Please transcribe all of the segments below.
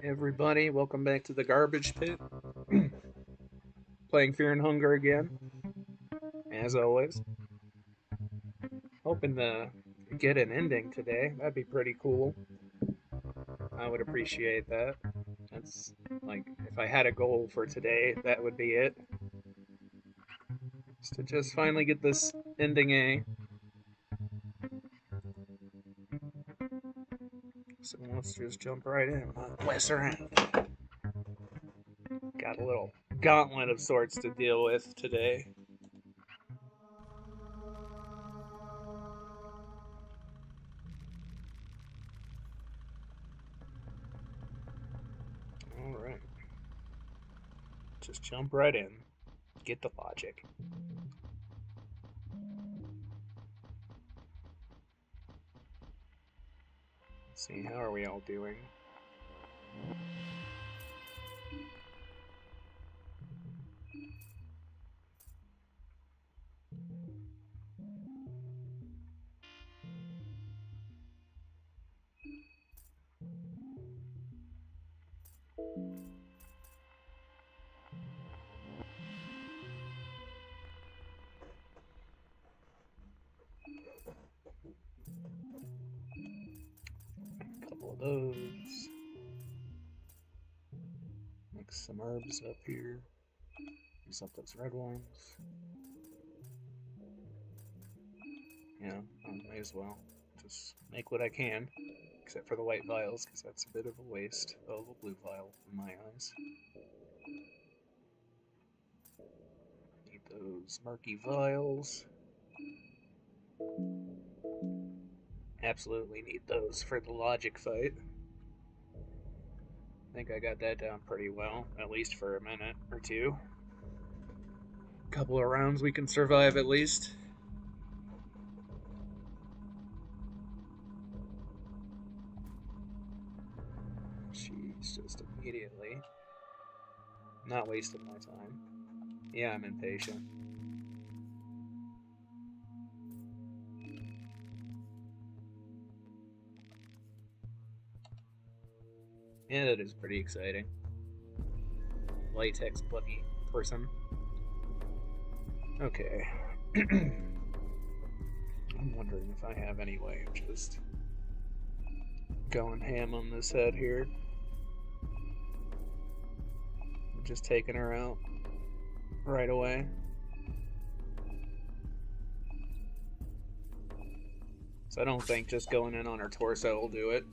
Everybody, welcome back to the garbage pit. Playing Fear and Hunger again, as always. Hoping to get an ending today. That'd be pretty cool. I would appreciate that. That's like, if I had a goal for today, that would be it. Is to just finally get this ending A. So let's just jump right in. Not mess around. Got a little gauntlet of sorts to deal with today. Alright. Just jump right in. Get the logic. Let's see, how are we all doing? A couple of those. Mix some herbs up here. Use up those red ones. Yeah, I may as well. Just make what I can. Except for the white vials, because that's a bit of a waste of a blue vial in my eyes. Need those murky vials. Absolutely need those for the logic fight. I think I got that down pretty well, at least for a minute or two. A couple of rounds we can survive at least. Jeez, just immediately. Not wasting my time. Yeah, I'm impatient. Yeah, that is pretty exciting. Latex buggy person. Okay. I'm wondering if I have any way of just going ham on this head here. Just taking her out right away. So I don't think just going in on her torso will do it.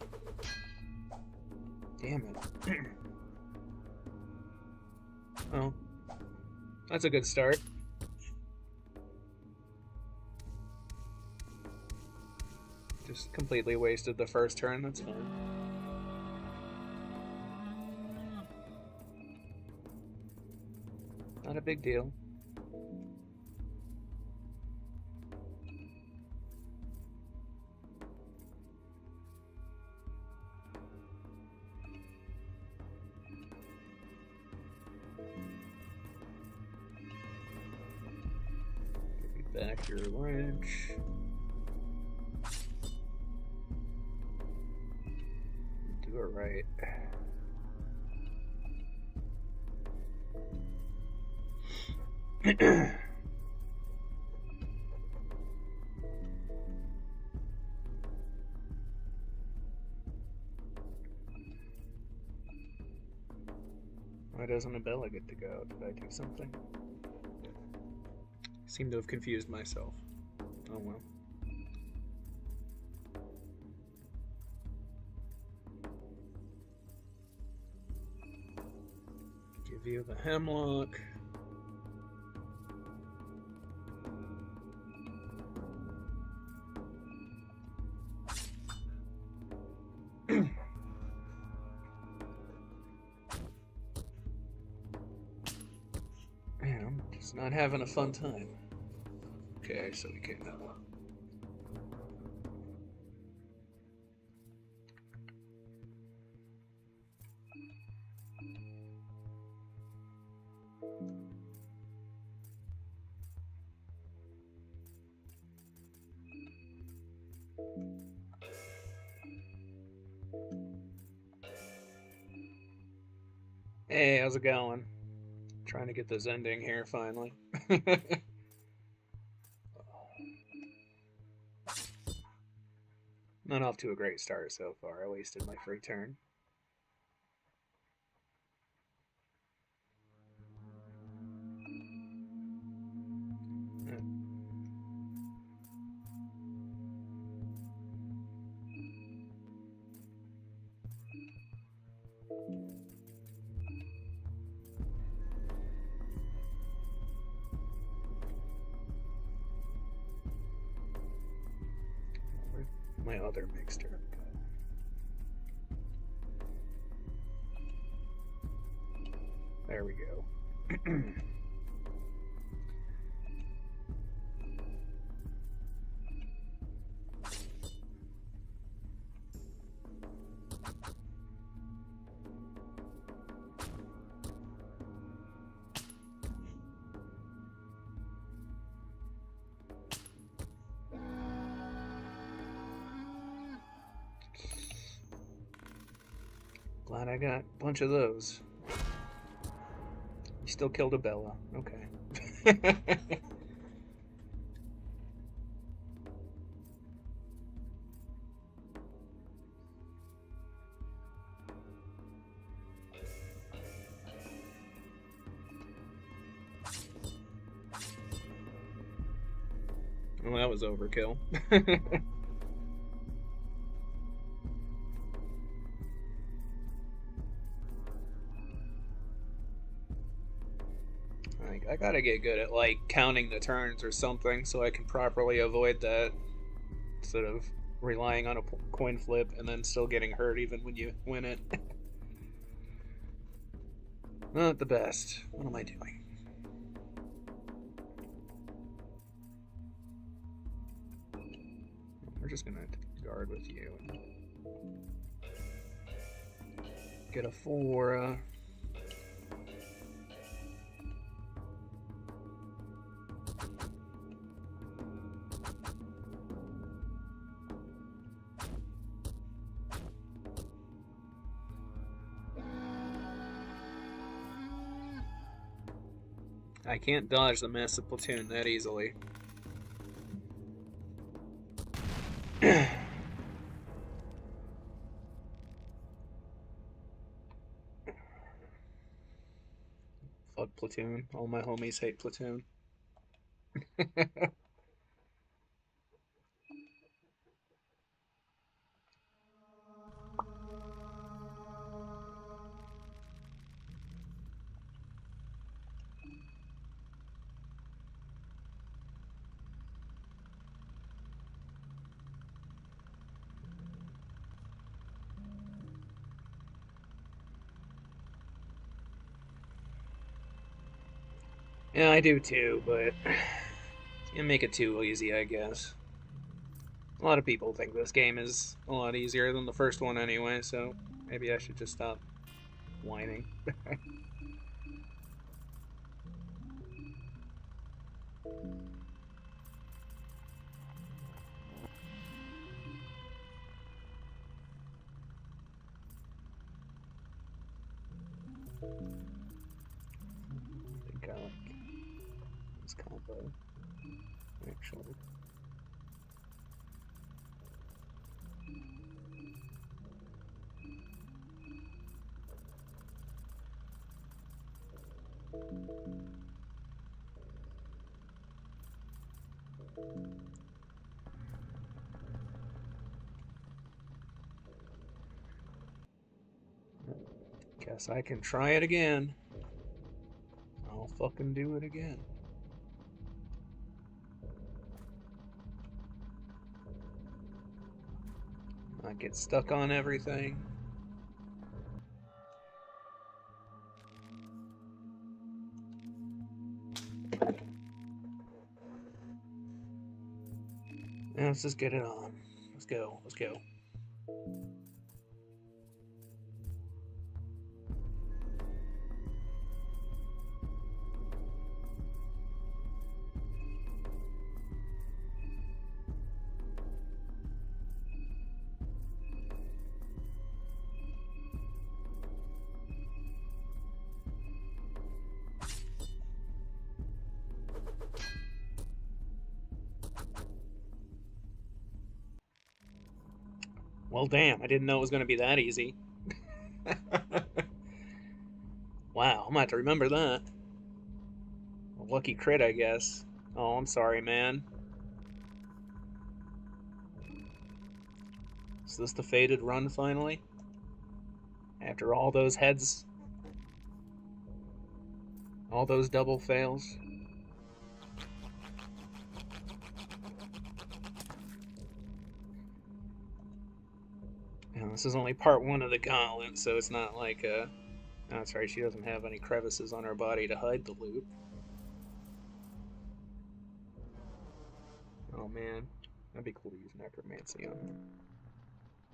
Damn it. Oh. That's a good start. Just completely wasted the first turn, that's fine. Not a big deal. Give you back your wrench. Do it right. Why doesn't Abella get to go? Did I do something? Seem to have confused myself. Oh well. Give you the hemlock. Man, I'm just not having a fun time. Okay, so we can Hey, how's it going? Trying to get this ending here finally. Not off to a great start so far. I wasted my free turn. Where'd my other mixture go? There we go. Glad I got a bunch of those. You still killed a Bella. Okay. Well, that was overkill. I gotta get good at like counting the turns or something so I can properly avoid that instead of relying on a coin flip and then still getting hurt even when you win it. Not the best. What am I doing? We're just gonna guard with you and get a 4. I can't dodge the massive platoon that easily. Fuck platoon. All my homies hate platoon. Yeah, I do too, but you make it too easy, I guess. A lot of people think this game is a lot easier than the first one anyway, so maybe I should just stop whining. I think I like this combo, actually. Guess I can try it again. I'll fucking do it again. I get stuck on everything. Yeah, let's just get it on. Let's go. Let's go. Well, damn, I didn't know it was going to be that easy. Wow, I'm going to have to remember that. A lucky crit, I guess. Oh, I'm sorry, man. Is this the fated run, finally? After all those heads? All those double fails? This is only part one of the gauntlet, so it's not like, oh, that's right, she doesn't have any crevices on her body to hide the loot. Oh, man. That'd be cool to use necromancy on her.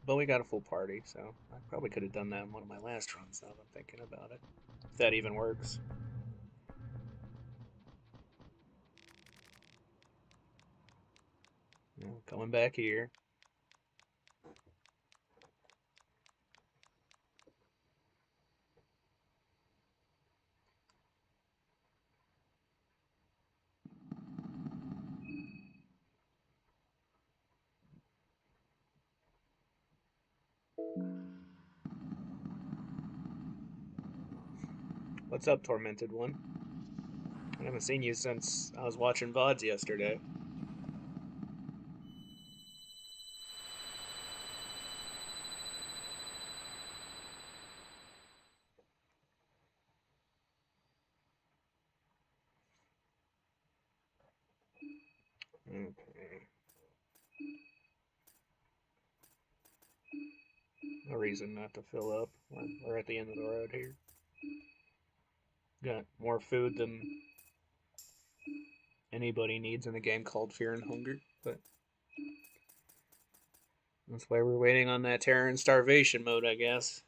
But we got a full party, so I probably could have done that in one of my last runs now that I'm thinking about it. If that even works. Coming back here. What's up, Tormented One? I haven't seen you since I was watching VODs yesterday. Okay. No reason not to fill up. We're at the end of the road here. Got more food than anybody needs in a game called Fear and Hunger, but that's why we're waiting on that terror and starvation mode, I guess.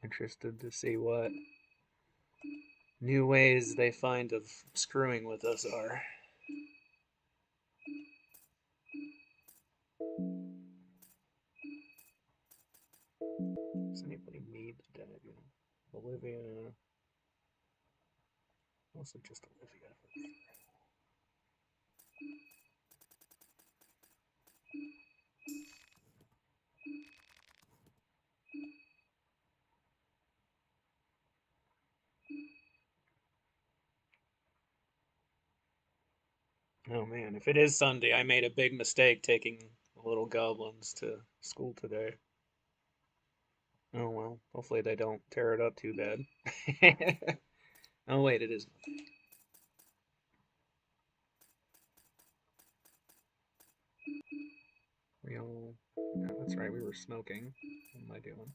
Interested to see what new ways they find of screwing with us are. Does anybody need the dead? Olivia. Also just Olivia. Oh man, if it is Sunday, I made a big mistake taking the little goblins to school today. Oh well, hopefully they don't tear it up too bad. Oh wait, it is. We all. Yeah, that's right, we were smoking. What am I doing?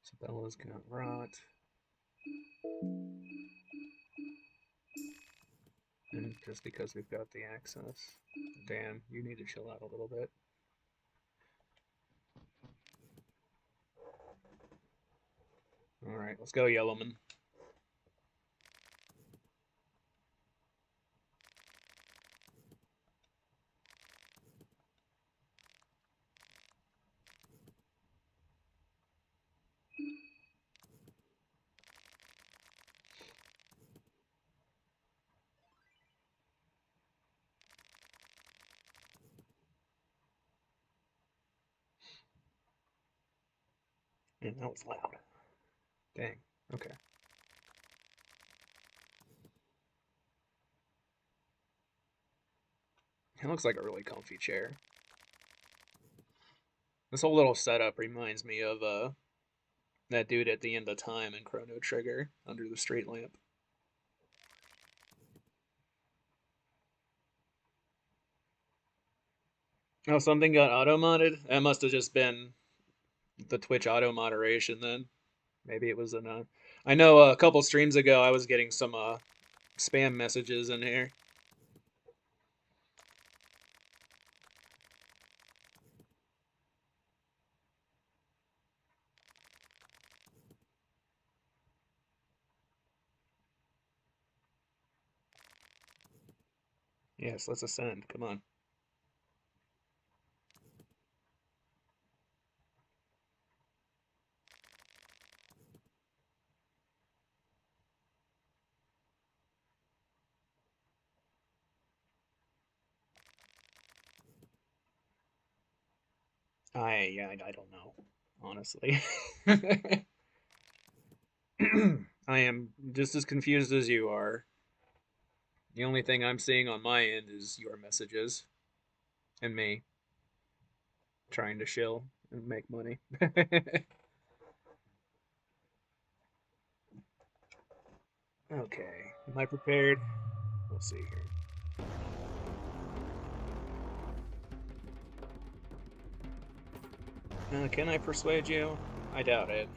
Sabella's got rot. And just because we've got the access. Dan, you need to chill out a little bit. Alright, let's go, Yellowman. Yeah, that was loud. Dang. Okay. It looks like a really comfy chair. This whole little setup reminds me of that dude at the end of time in Chrono Trigger under the street lamp. Oh, something got auto modded? That must have just been the Twitch auto moderation then. Maybe it was an. I know a couple streams ago I was getting some spam messages in here. Yes, let's ascend. Come on. I don't know, honestly. I am just as confused as you are. The only thing I'm seeing on my end is your messages and me trying to shill and make money. Okay, am I prepared? We'll see here. Can I persuade you? I doubt it.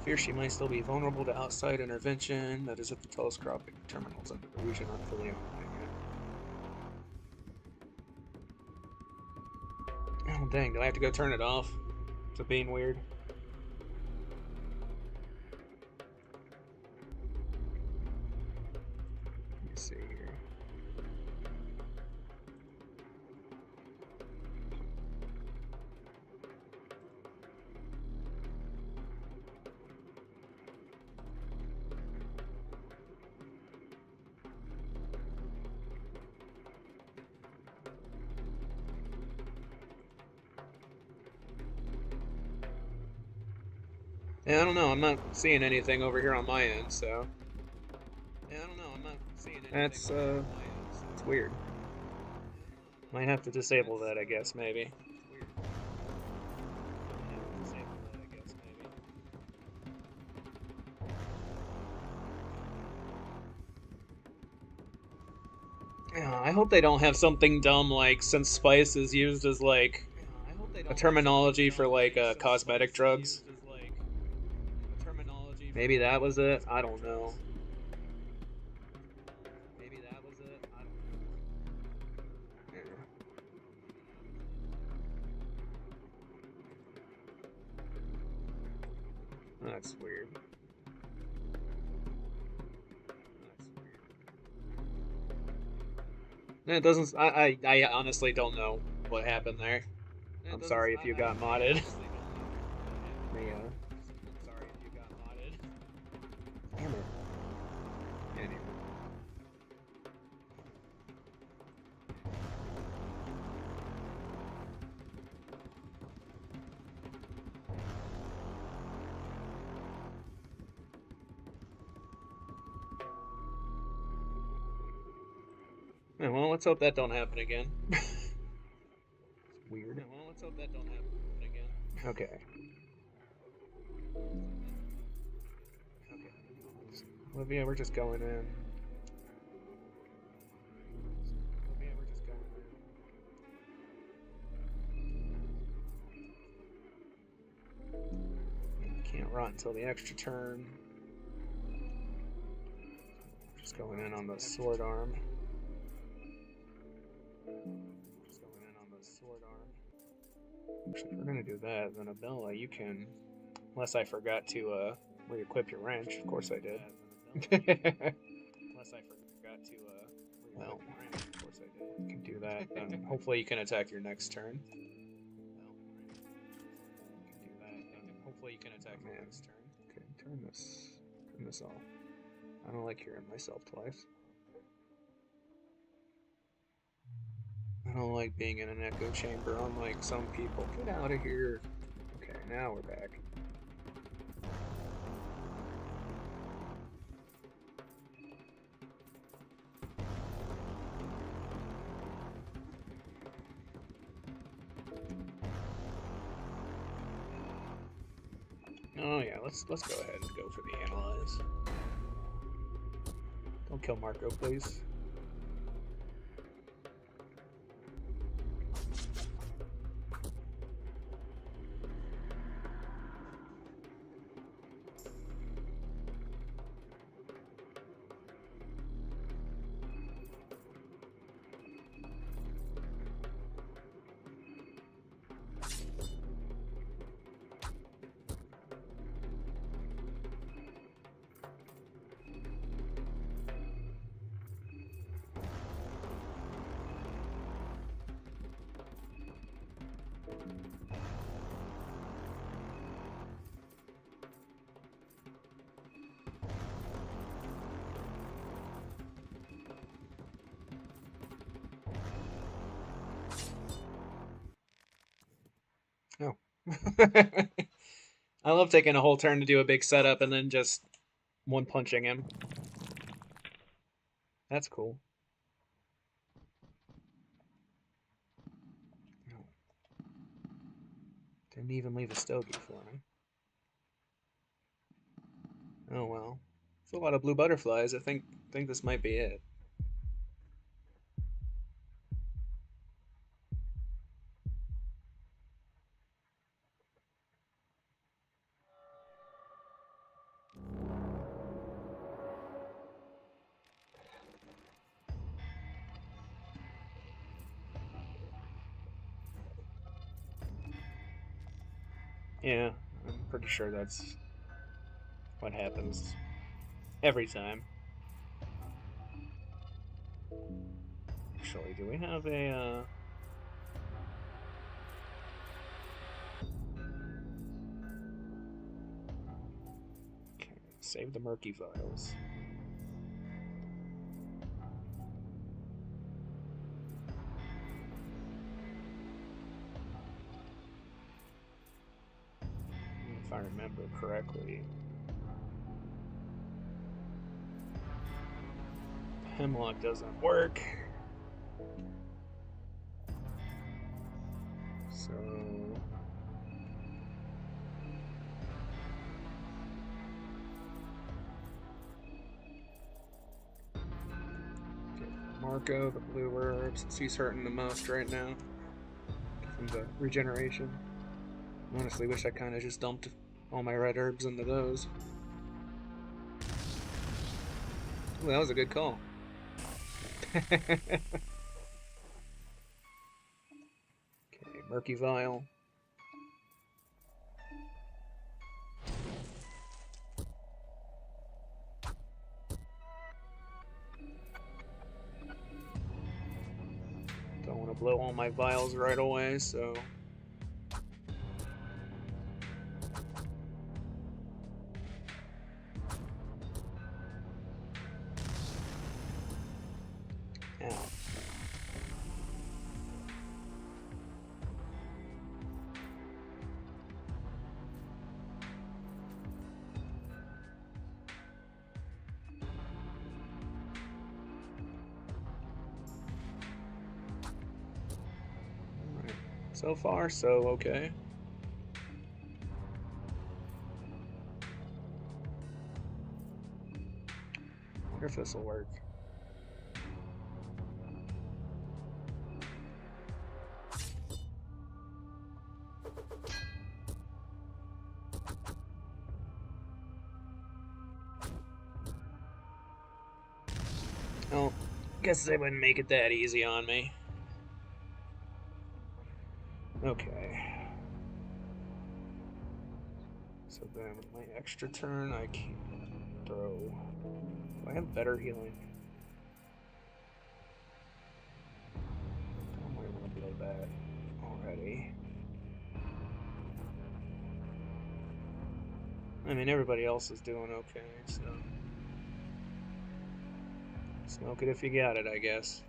Fear she might still be vulnerable to outside intervention, that is if the telescopic terminals under the region aren't fully open yet. Oh dang, do I have to go turn it off? Is it being weird? Let me see here. Yeah, I don't know. I'm not seeing anything over here on my end, so. Yeah, I don't know. I'm not seeing anything. It's weird. Might have to disable that, I guess, maybe. Yeah, I hope they don't have something dumb like since spice is used as like a terminology for like cosmetic drugs. Maybe that was it. I don't know. Maybe that was it. I don't know. That's weird. It doesn't. I honestly don't know what happened there. I'm sorry if you got modded. Yeah. I'm sorry if you got modded. Damn it. Anyway. Yeah, well, let's hope that don't happen again. It's weird. Yeah, well, let's hope that don't happen again. Okay. Okay. Olivia, we're just going in. Olivia, we're just going in. Can't rot until the extra turn. Just going in on the sword arm. Just going in on the sword arm. Actually, if we're gonna do that, then Abella, you can. Unless I forgot to re-equip your wrench. Of course I did. Unless I forgot to well, of course I did. You can do that. Then hopefully you can attack your next turn. Hopefully you can attack your next turn. Okay, turn this off. I don't like hearing myself twice. I don't like being in an echo chamber unlike some people. Get out of here. Okay, now we're back. Oh yeah, let's go ahead and go for the analyze. Don't kill Marco, please. I love taking a whole turn to do a big setup and then just one punching him. That's cool. Didn't even leave a stogie for me. Oh well. There's a lot of blue butterflies. I think this might be it. Yeah, I'm pretty sure that's what happens every time. Actually, do we have a okay, save the murky vials. If I remember correctly. Hemlock doesn't work. So Marco, the blue herbs, since he's hurting the most right now from the regeneration. Honestly, wish I kind of just dumped all my red herbs into those. Ooh, that was a good call. Okay, murky vial. Don't want to blow all my vials right away, so ow. Alright. So far, so okay. Wonder if this will work. Oh, guess they wouldn't make it that easy on me. Okay. So then with my extra turn, I can throw. Do I have better healing? I might want to blow that already. I mean, everybody else is doing okay, so smoke it if you got it, I guess.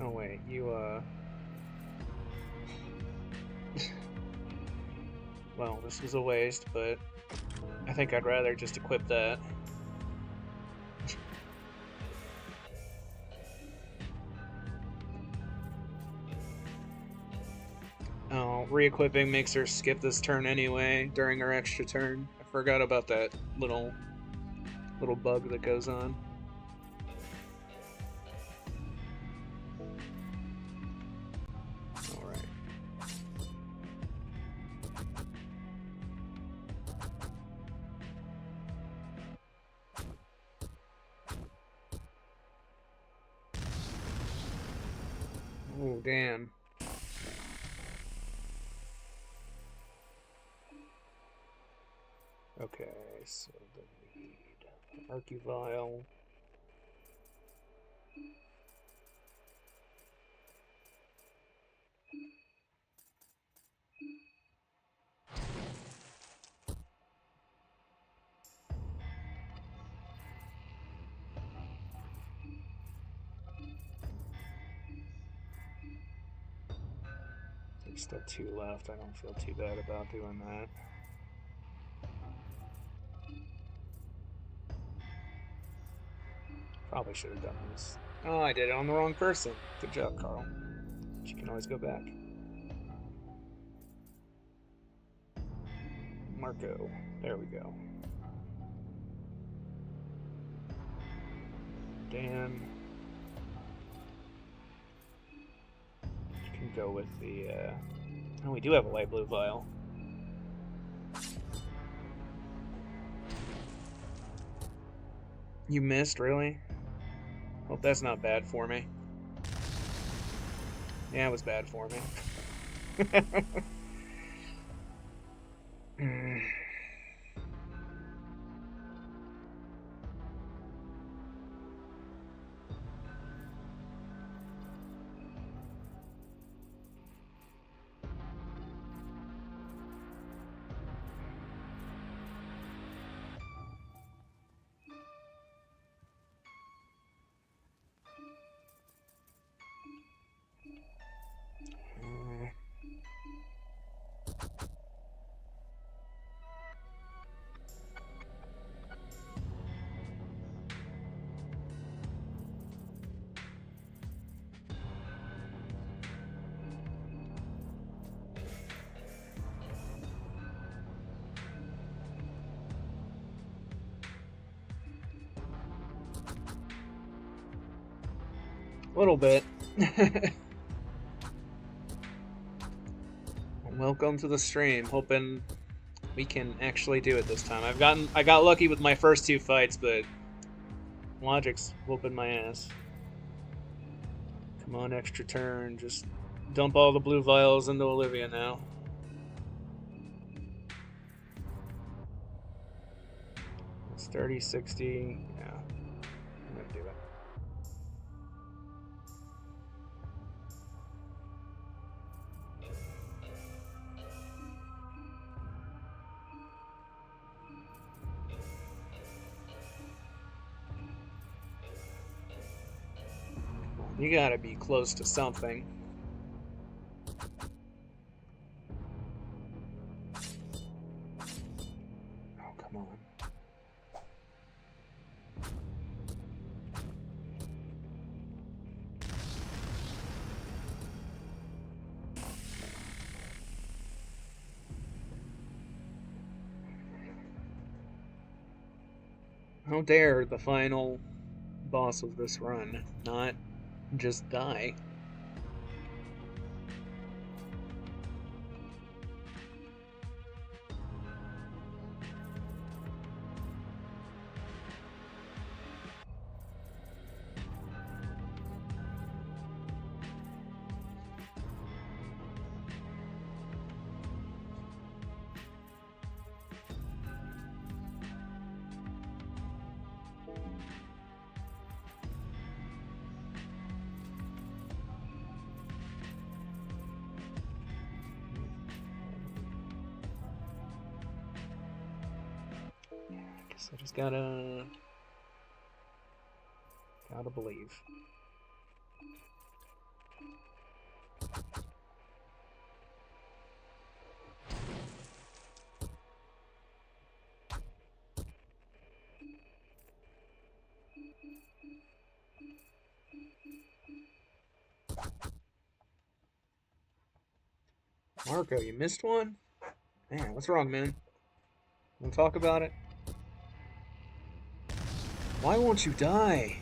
Oh wait, you well, this was a waste, but I think I'd rather just equip that. Oh, re-equipping makes her skip this turn anyway during her extra turn. I forgot about that little bug that goes on. Alright. Oh, damn. Okay, so then we need Murky Vial. There's still 2 left. I don't feel too bad about doing that. Probably should have done this. Oh, I did it on the wrong person. Good job, Carl. But you can always go back. Marco. There we go. Dan. You can go with the, Oh, we do have a light blue vial. You missed, really? Hope that's not bad for me. Yeah, it was bad for me. A little bit. Welcome to the stream. Hoping we can actually do it this time. I got lucky with my first 2 fights, but Logic's whooping my ass. Come on, extra turn. Just dump all the blue vials into Olivia now. It's 30, 60. Yeah, I'm gonna do it. You gotta be close to something. Oh, come on. How dare the final boss of this run not just die? I just gotta believe. Marco, you missed one? Man, what's wrong, man? Wanna talk about it? Why won't you die?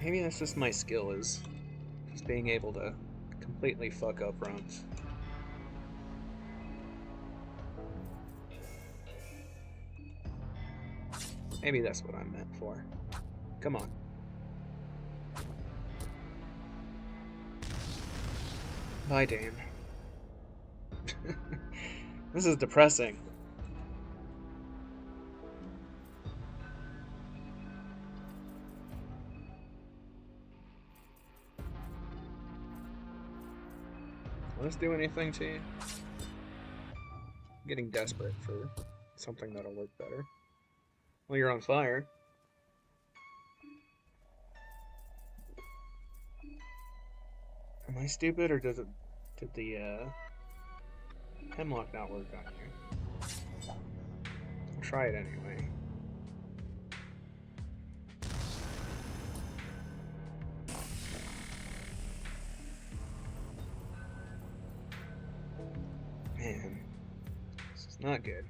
Maybe that's just my skill, is just being able to completely fuck up runs. Maybe that's what I'm meant for. Come on. Bye, Dan. This is depressing. Will this do anything to you? I'm getting desperate for something that'll work better. Well, you're on fire. Am I stupid, or did the hemlock not work on you? I'll try it anyway. Man, this is not good.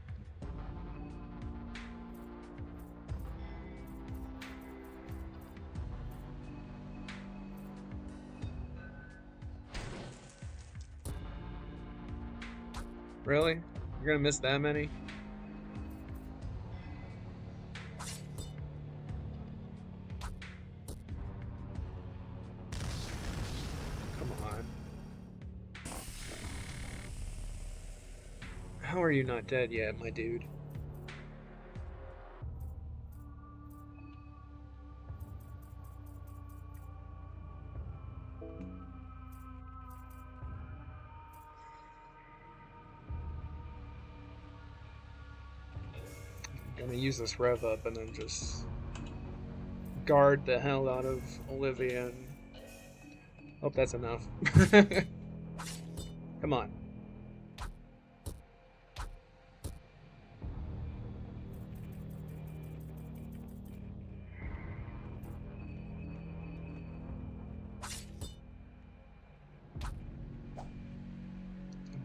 Really? You're gonna miss that many? Come on. How are you not dead yet, my dude? I'm gonna use this rev up and then just guard the hell out of Olivia and hope that's enough. Come on.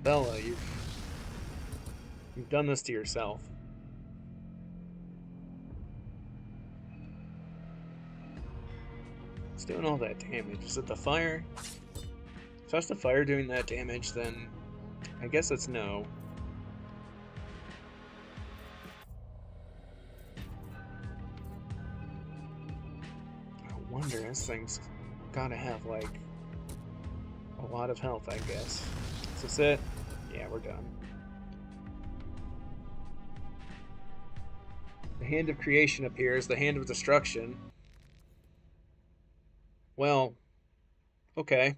Bella, you've done this to yourself. It's doing all that damage. Is it the fire? If that's the fire doing that damage, then I guess it's no. I wonder, this thing's gotta have, like, a lot of health, I guess. Is this it? Yeah, we're done. The hand of creation appears, the hand of destruction. Well, okay.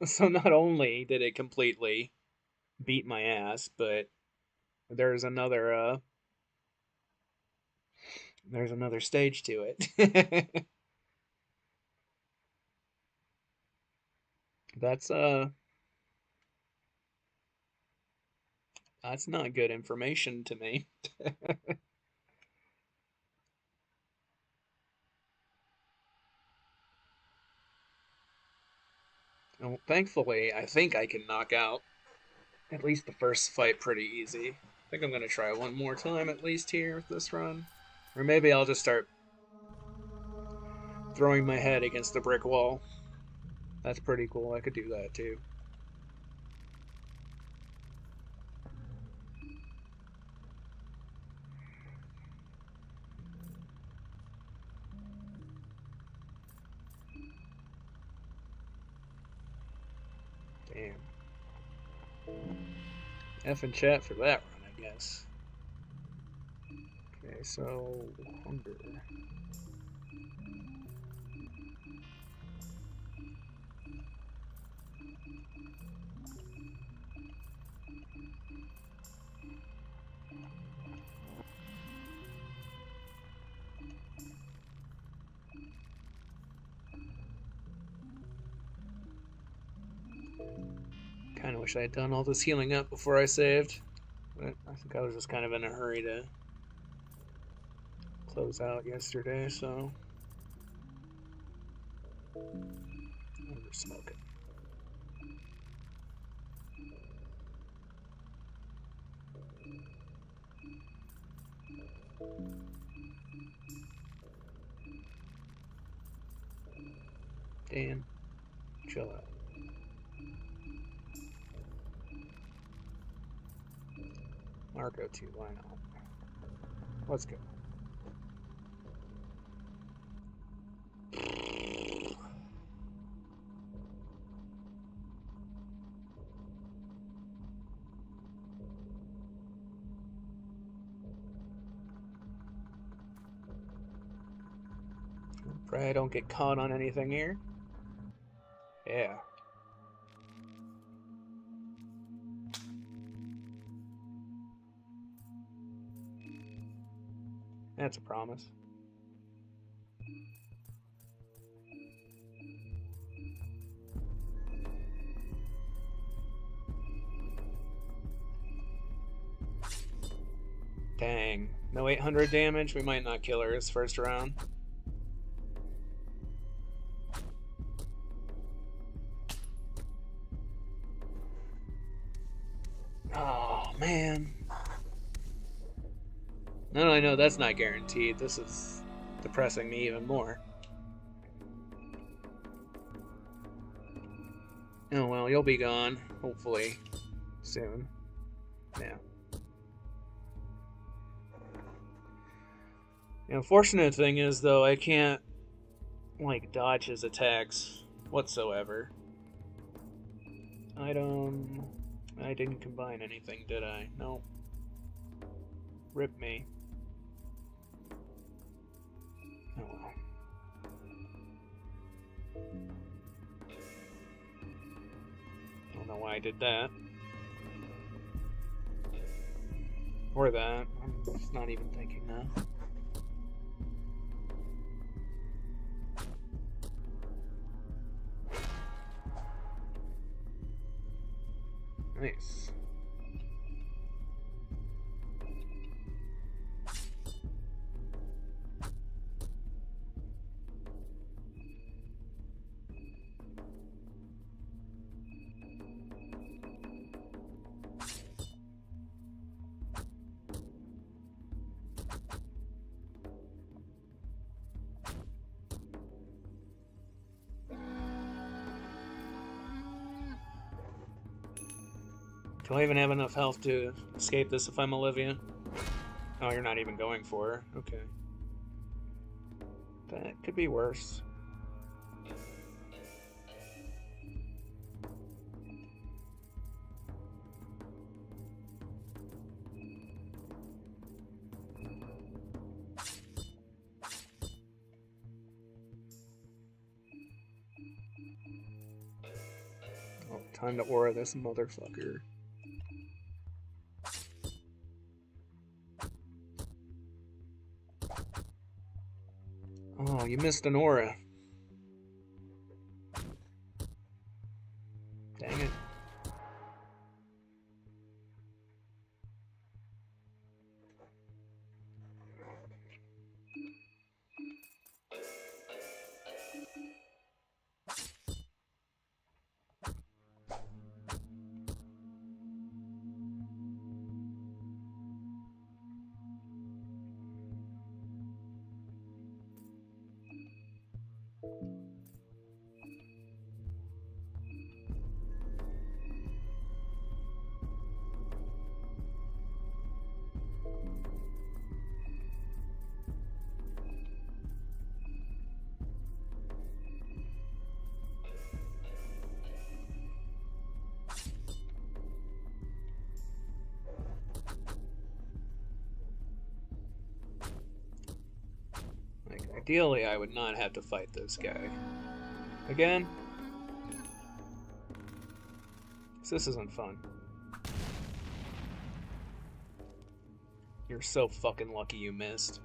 So not only did it completely beat my ass, but there's another stage to it. That's that's not good information to me. Well, thankfully, I think I can knock out at least the first fight pretty easy. I think I'm gonna try one more time at least here with this run. Or maybe I'll just start throwing my head against the brick wall. That's pretty cool. I could do that too. Damn. F and chat for that run, I guess. Okay, so hunger. Kind of wish I had done all this healing up before I saved, but I think I was just kind of in a hurry to close out yesterday, so we're smoking. Dan, chill out. Marco too, why not? Let's go. Pray I don't get caught on anything here. Yeah. That's a promise. Dang. No 800 damage? We might not kill her this first round. Oh, man. No, I know that's not guaranteed. This is depressing me even more. Oh well, you'll be gone, hopefully, soon. Yeah. The unfortunate thing is, though, I can't, like, dodge his attacks whatsoever. Item... I didn't combine anything, did I? No. Rip me. Oh well. Don't know why I did that. Or that. I'm just not even thinking now. Nice. Do I even have enough health to escape this if I'm Olivia? Oh, you're not even going for her. Okay. That could be worse. Oh, time to aura this motherfucker. Oh, you missed an aura. Dang it. Ideally, I would not have to fight this guy. Again? So this isn't fun. You're so fucking lucky you missed.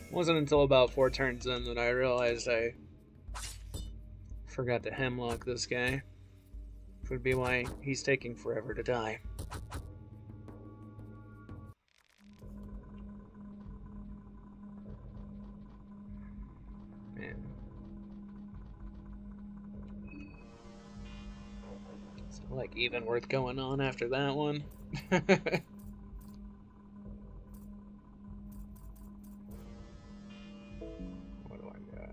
It wasn't until about 4 turns in that I realized I forgot to hemlock this guy. Which would be why he's taking forever to die. Man. It's not like even worth going on after that one. What do I got?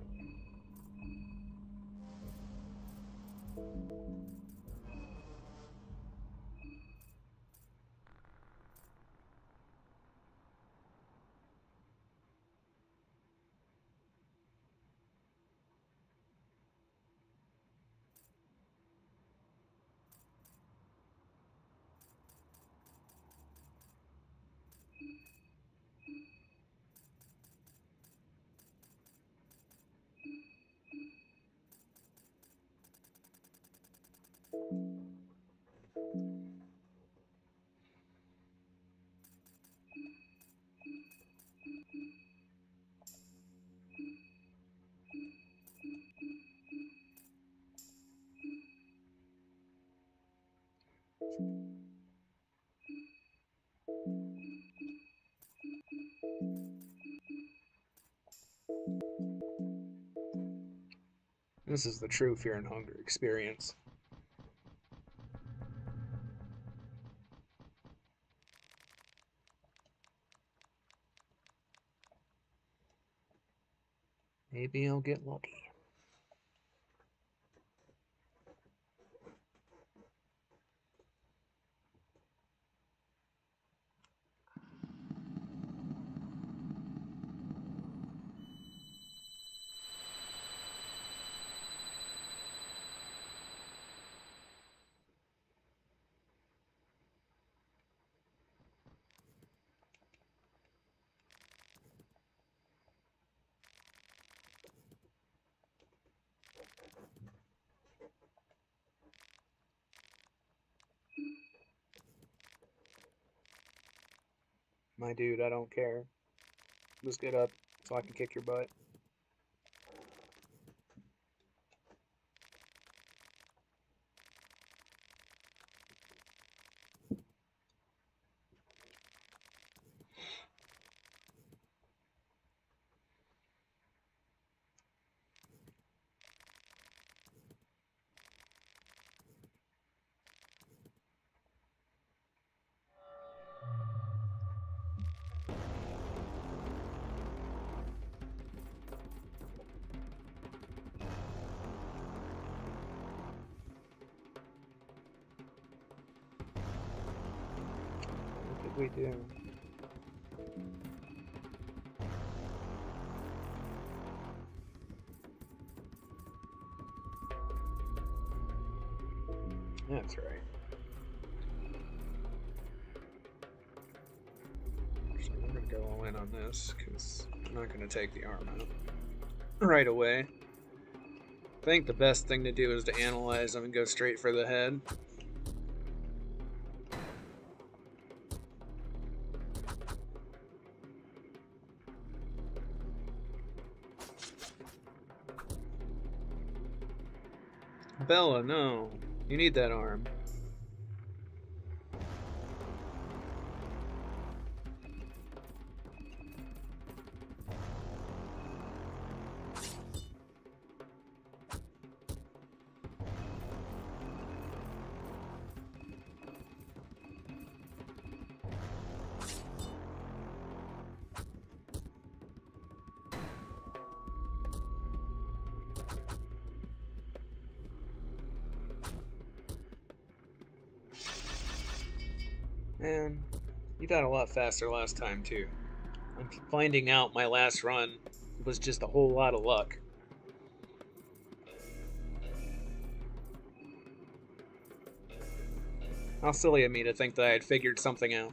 This is the true Fear and Hunger experience. Maybe I'll get lucky. My dude, I don't care. Just get up so I can kick your butt. What did we do? That's right. So we're going to go all in on this, because I'm not going to take the arm out right away. I think the best thing to do is to analyze them and go straight for the head. Bella, no. You need that arm. Man, you died a lot faster last time, too. I'm finding out my last run was just a whole lot of luck. How silly of me to think that I had figured something out.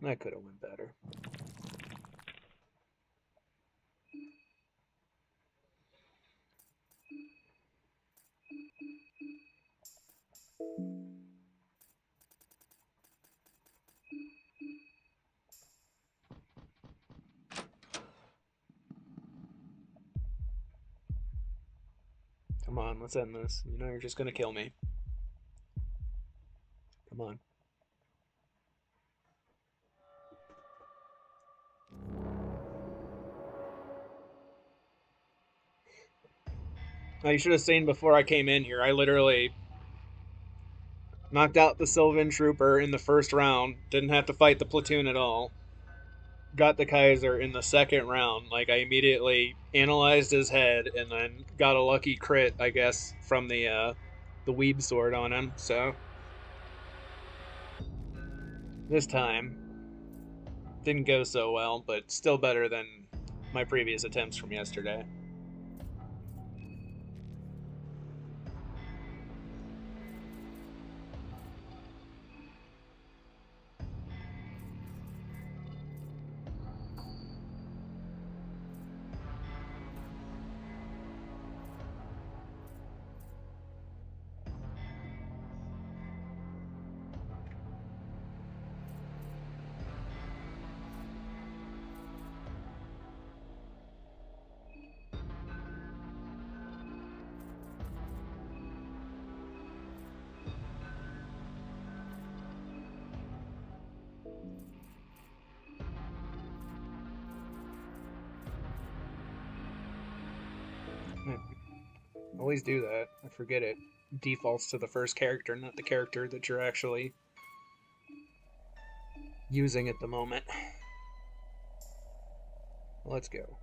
That could have went better. on, let's end this. You know you're just gonna kill me. Come on. Now, you should have seen before I came in here, I literally knocked out the Sylvan Trooper in the first round, didn't have to fight the platoon at all. Got the Kaiser in the second round. Like, I immediately analyzed his head and then got a lucky crit, I guess, from the Weeb sword on him, so. This time, didn't go so well, but still better than my previous attempts from yesterday. I always do that. I forget it defaults to the first character, not the character that you're actually using at the moment. Let's go.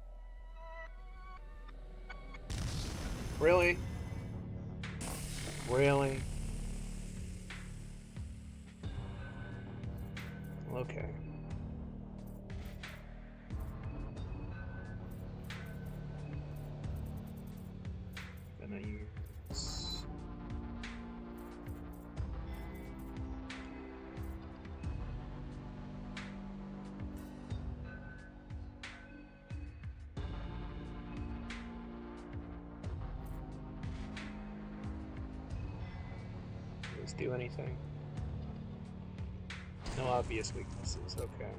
Really? Really? Okay. Gonna use... Does do anything? No obvious weaknesses, okay.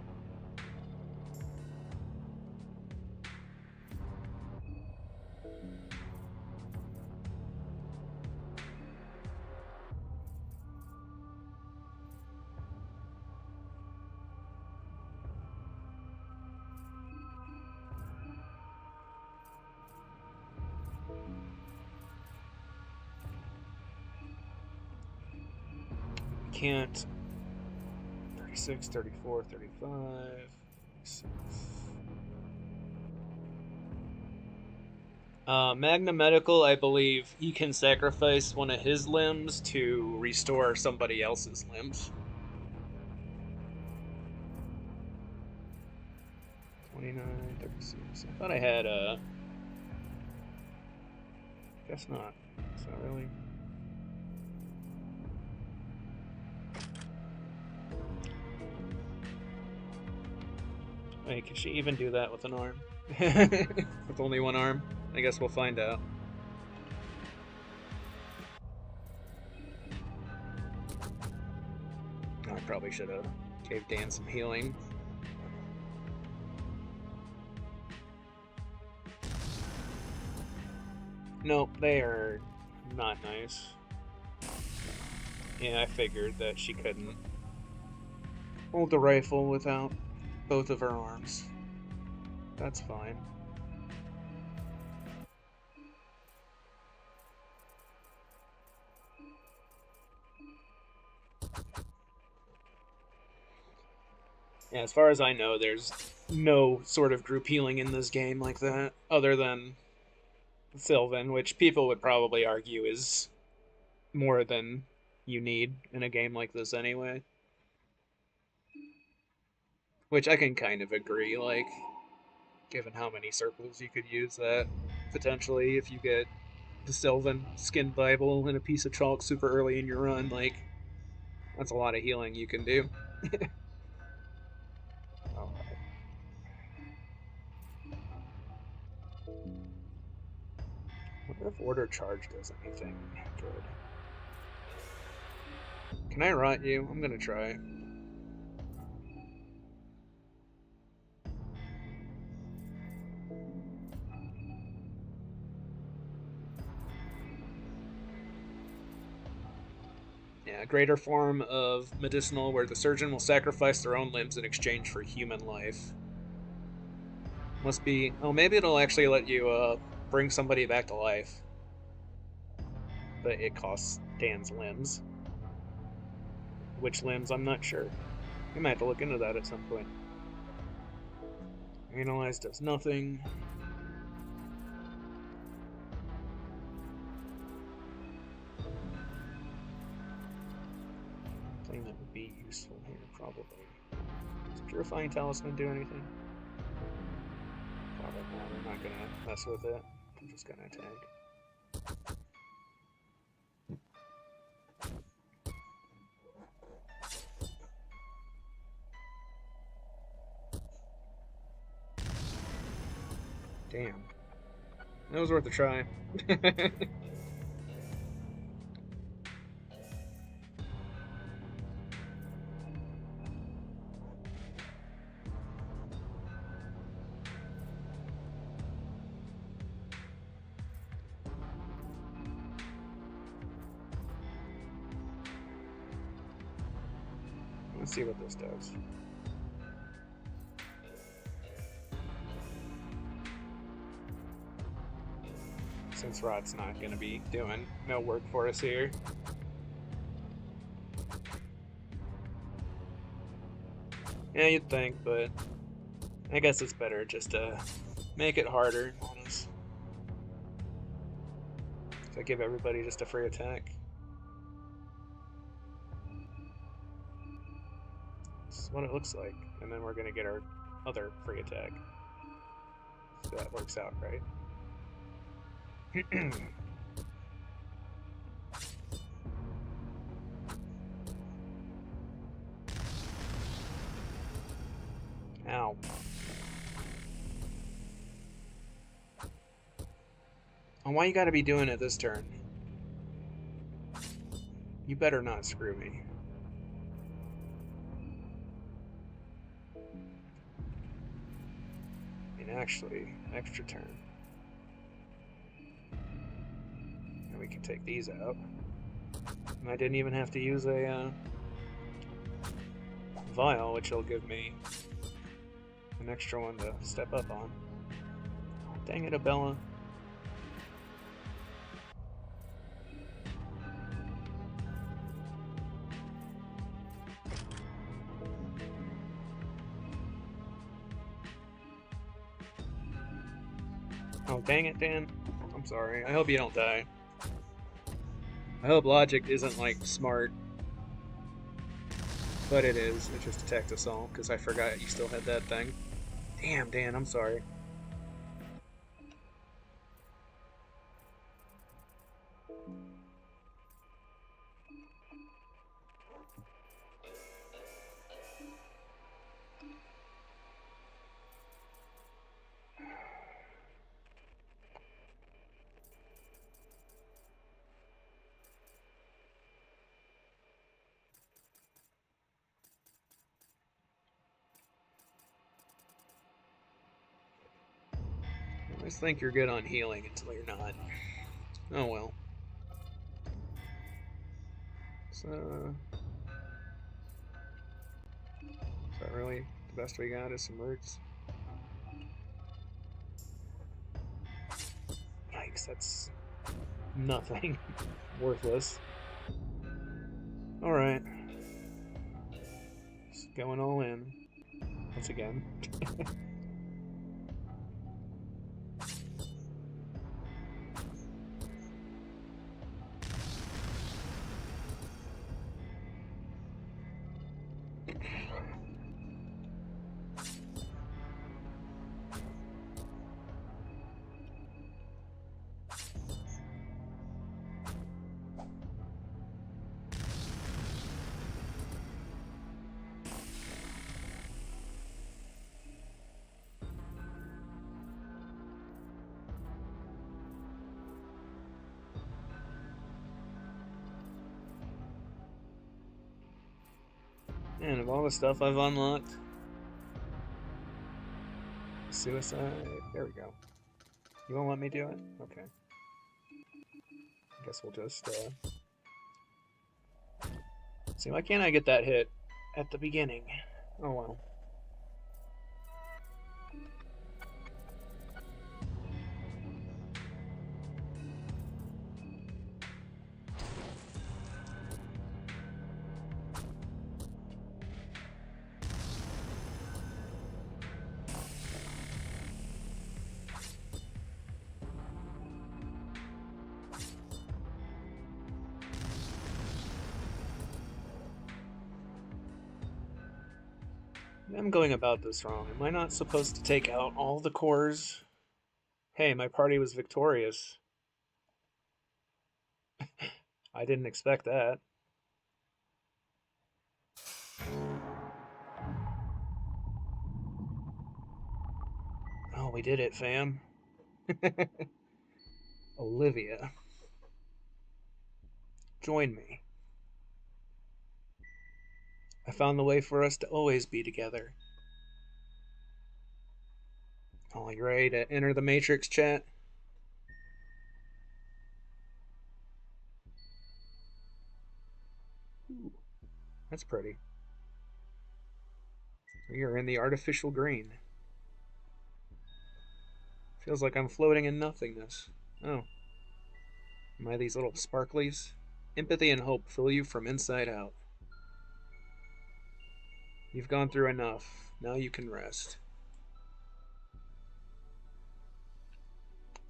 Can't 36, 34, 35, 36. Magna Medical, I believe he can sacrifice one of his limbs to restore somebody else's limbs. 29, 36. I thought I had guess not. Is that really? Wait, can she even do that with an arm? With only one arm? I guess we'll find out. I probably should have gave Dan some healing. Nope, they are not nice. Yeah, I figured that she couldn't hold the rifle without both of her arms. That's fine. Yeah, as far as I know, there's no sort of group healing in this game like that, other than Sylvan, which people would probably argue is more than you need in a game like this anyway. Which I can kind of agree, like, given how many circles you could use that, potentially, if you get the Sylvan Skin Bible and a piece of chalk super early in your run, like, that's a lot of healing you can do. Alright. I wonder if Order Charge does anything good. Can I rot you? I'm gonna try. greater form of medicinal where the surgeon will sacrifice their own limbs in exchange for human life. Must be... Oh, maybe it'll actually let you bring somebody back to life. But it costs Dan's limbs. Which limbs, I'm not sure. We might have to look into that at some point. Analyze does nothing. Thing that would be useful here, probably. Does Purifying Talisman do anything? Probably not. I'm not gonna mess with it. I'm just gonna attack. Damn. That was worth a try. Let's see what this does. Since Rod's not going to be doing no work for us here. Yeah, you'd think, but I guess it's better just to make it harder on us. So I give everybody just a free attack. This is what it looks like. And then we're going to get our other free attack. So that works out, right? Ow. Oh, why you gotta be doing it this turn? You better not screw me. I mean, actually, extra turn. And we can take these out. And I didn't even have to use a vial, which will give me an extra one to step up on. Oh, dang it, Abella. Oh, dang it, Dan. I'm sorry. I hope you don't die. I hope logic isn't, like, smart. But it is. It just attacked us all, because I forgot you still had that thing. Damn, Dan, I'm sorry. I always think you're good on healing until you're not. Oh well. So... is that really the best we got is some roots? Yikes, that's nothing. Worthless. Alright. Just going all in. Once again. And of all the stuff I've unlocked, suicide, there we go. You won't let me do it? Okay. I guess we'll just, See, why can't I get that hit at the beginning? Oh well. I'm going about this wrong. Am I not supposed to take out all the cores? Hey, my party was victorious. I didn't expect that. Oh, we did it, fam. Olivia, join me. I found the way for us to always be together. Oh, you ready to enter the Matrix, chat? Ooh, that's pretty. We are in the artificial green. Feels like I'm floating in nothingness. Oh, am I these little sparklies? Empathy and hope fill you from inside out. You've gone through enough. Now you can rest.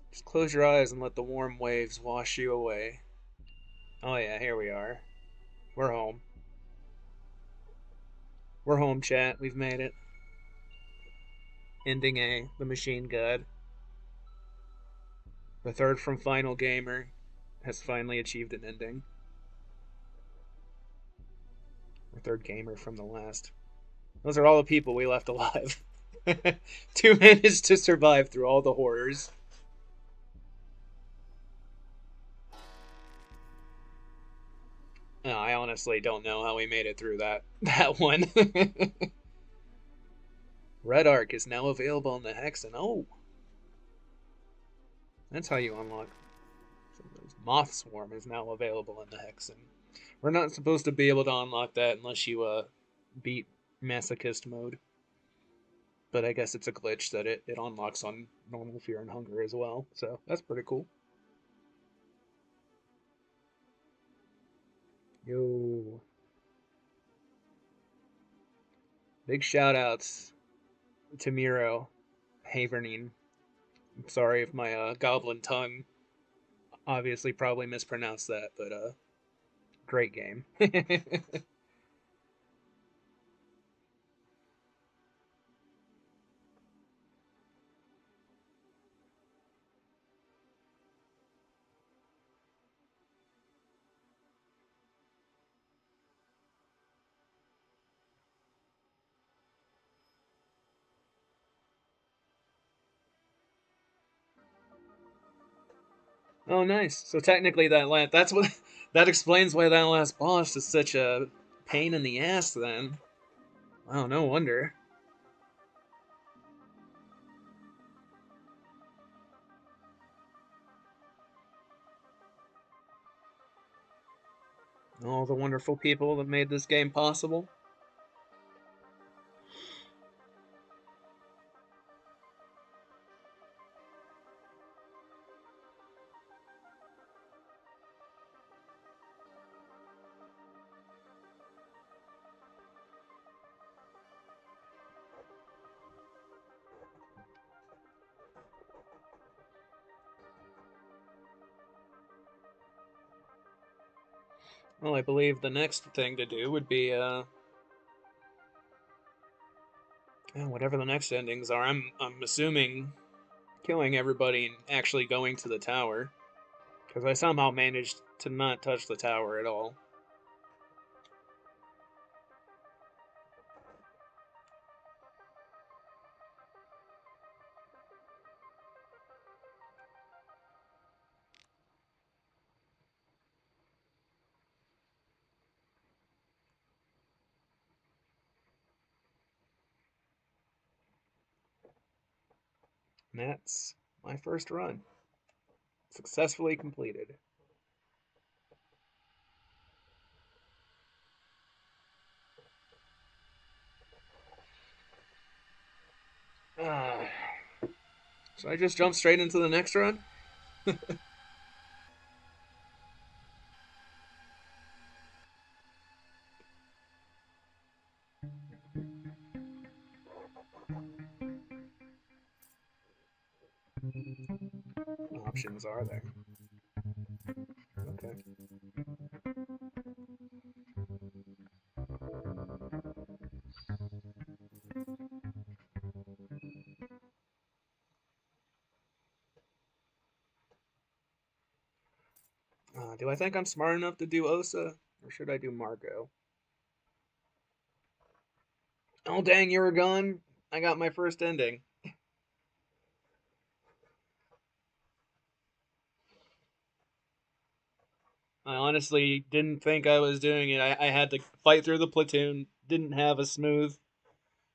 Just close your eyes and let the warm waves wash you away. Oh yeah, here we are. We're home. We're home, chat. We've made it. Ending A, the machine god. The third from Final Gamer has finally achieved an ending. Or third gamer from the last. Those are all the people we left alive. To manage to survive through all the horrors. No, I honestly don't know how we made it through that one. Red Arc is now available in the Hexen. Oh, that's how you unlock. So Moth Swarm is now available in the Hexen. We're not supposed to be able to unlock that unless you beat Masochist mode. But I guess it's a glitch that it unlocks on normal Fear and Hunger as well. So that's pretty cool. Yo. Big shout outs to Miro Haverning. I'm sorry if my goblin tongue obviously probably mispronounced that, but great game. Oh, nice. So technically, that's what that explains why that last boss is such a pain in the ass. Then, wow, no wonder. All the wonderful people that made this game possible. Well, I believe the next thing to do would be whatever the next endings are. I'm assuming killing everybody and actually going to the tower, because I somehow managed to not touch the tower at all. And that's my first run. Successfully completed. Uh, should I just jump straight into the next run? What options are there? Okay. Do I think I'm smart enough to do Osa, or should I do Marco? Oh dang, you were gone. I got my first ending. I honestly didn't think I was doing it. I had to fight through the platoon, didn't have a smooth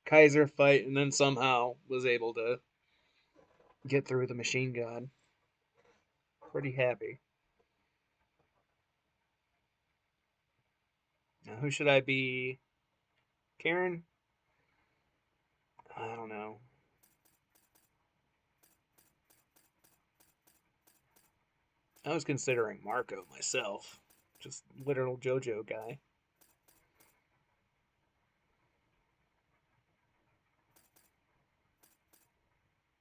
Kaiser fight, and then somehow was able to get through the machine gun. Pretty happy. Now, who should I be? Karen? I don't know. I was considering Marco myself. Just literal JoJo guy.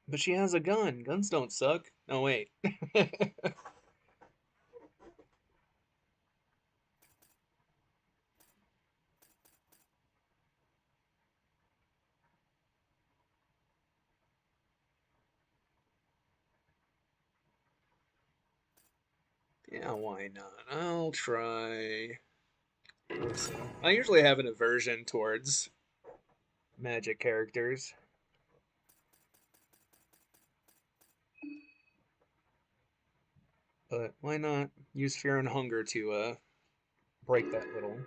But she has a gun. Guns don't suck. No, wait. Yeah, why not? I'll try. I usually have an aversion towards magic characters, but why not use Fear and Hunger to break that little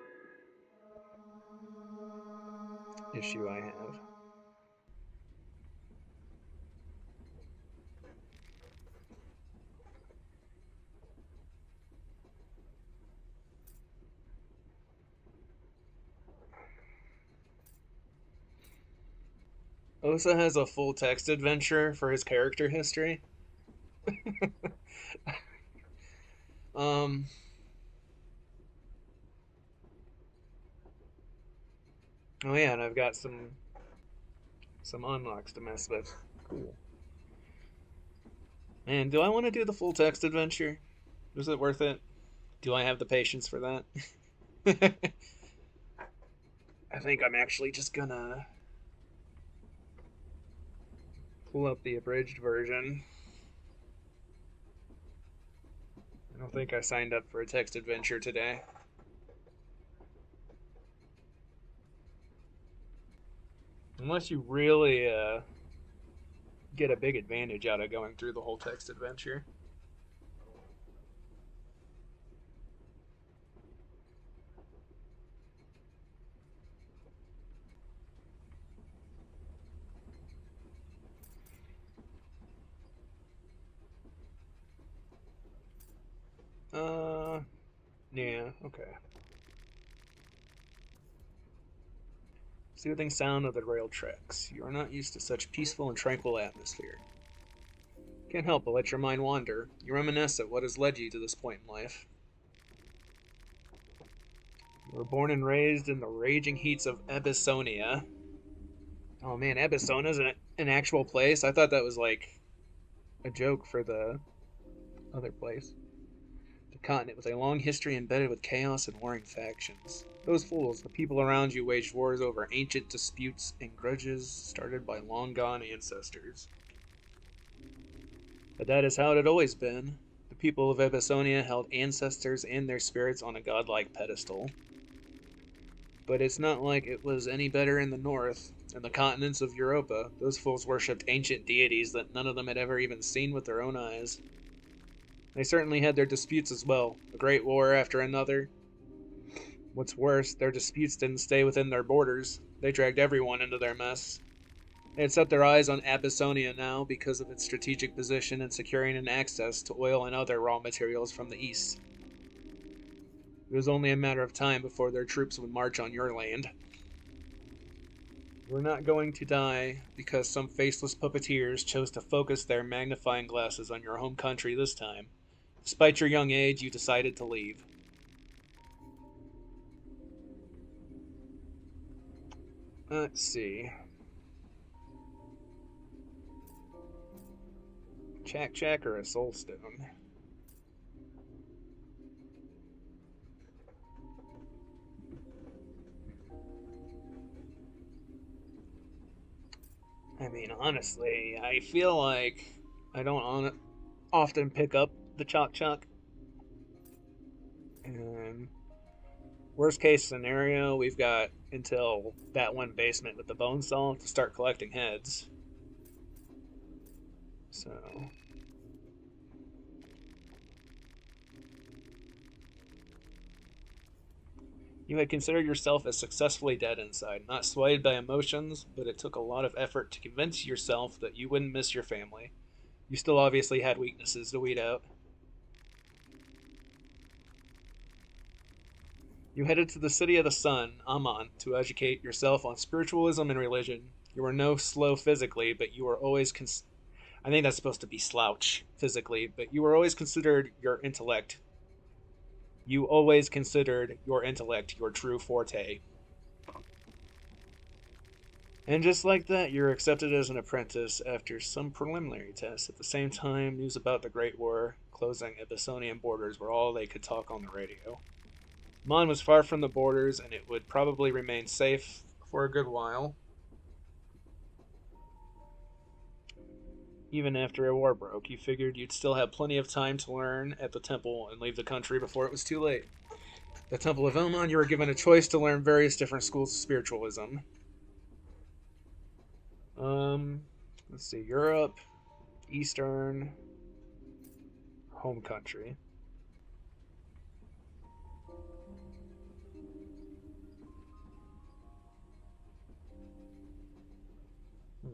issue I have? Osa has a full text adventure for his character history. um, oh yeah, and I've got some unlocks to mess with. Cool. Man, do I want to do the full text adventure? Is it worth it? Do I have the patience for that? I think I'm actually just gonna pull up the abridged version. I don't think I signed up for a text adventure today. Unless you really get a big advantage out of going through the whole text adventure. Uh, yeah, okay. Soothing sound of the rail tracks. You are not used to such peaceful and tranquil atmosphere. Can't help but let your mind wander. You reminisce at what has led you to this point in life. You were born and raised in the raging heats of Abyssonia. Oh man, Abyssonia is an actual place? I thought that was like a joke for the other place. The continent with a long history embedded with chaos and warring factions. Those fools, the people around you, waged wars over ancient disputes and grudges started by long gone ancestors. But that is how it had always been. The people of Abyssonia held ancestors and their spirits on a godlike pedestal. But it's not like it was any better in the north. In the continents of Europa, those fools worshipped ancient deities that none of them had ever even seen with their own eyes. They certainly had their disputes as well, a great war after another. What's worse, their disputes didn't stay within their borders. They dragged everyone into their mess. They had set their eyes on Abyssonia now because of its strategic position in securing an access to oil and other raw materials from the east. It was only a matter of time before their troops would march on your land. We're not going to die because some faceless puppeteers chose to focus their magnifying glasses on your home country this time. Despite your young age, you decided to leave. Let's see. Chak or a soulstone? I mean, honestly, I feel like I don't often pick up the Chak. And worst case scenario, we've got until that one basement with the bone saw to start collecting heads. So you had considered yourself as successfully dead inside, not swayed by emotions, but it took a lot of effort to convince yourself that you wouldn't miss your family. You still obviously had weaknesses to weed out. You headed to the City of the Sun, Amon, to educate yourself on spiritualism and religion. You were no slow physically, but you were always I think that's supposed to be slouch physically, but you were always considered your intellect. You always considered your intellect your true forte. And just like that, you're accepted as an apprentice after some preliminary tests. At the same time, news about the Great War closing Abyssinian borders were all they could talk on the radio. Mon was far from the borders, and it would probably remain safe for a good while, even after a war broke. You figured you'd still have plenty of time to learn at the temple and leave the country before it was too late. The Temple of Elmon, you were given a choice to learn various different schools of spiritualism. Let's see, Europe, Eastern, home country. Hmm.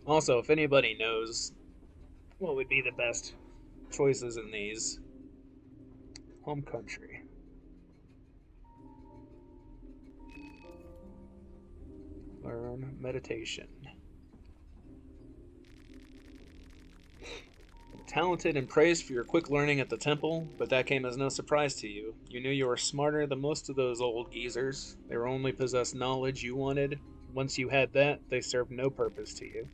Also, if anybody knows what would be the best choices in these, home country. Learn meditation. Talented and praised for your quick learning at the temple, but that came as no surprise to you. You knew you were smarter than most of those old geezers. They were only possessed knowledge you wanted. Once you had that, they served no purpose to you.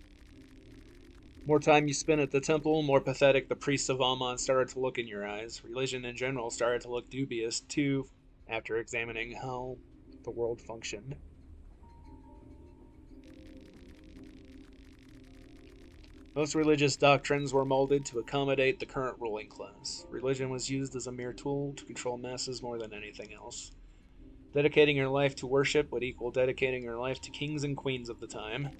More time you spent at the temple, more pathetic the priests of Amon started to look in your eyes. Religion in general started to look dubious, too, after examining how the world functioned. Most religious doctrines were molded to accommodate the current ruling class. Religion was used as a mere tool to control masses more than anything else. Dedicating your life to worship would equal dedicating your life to kings and queens of the time.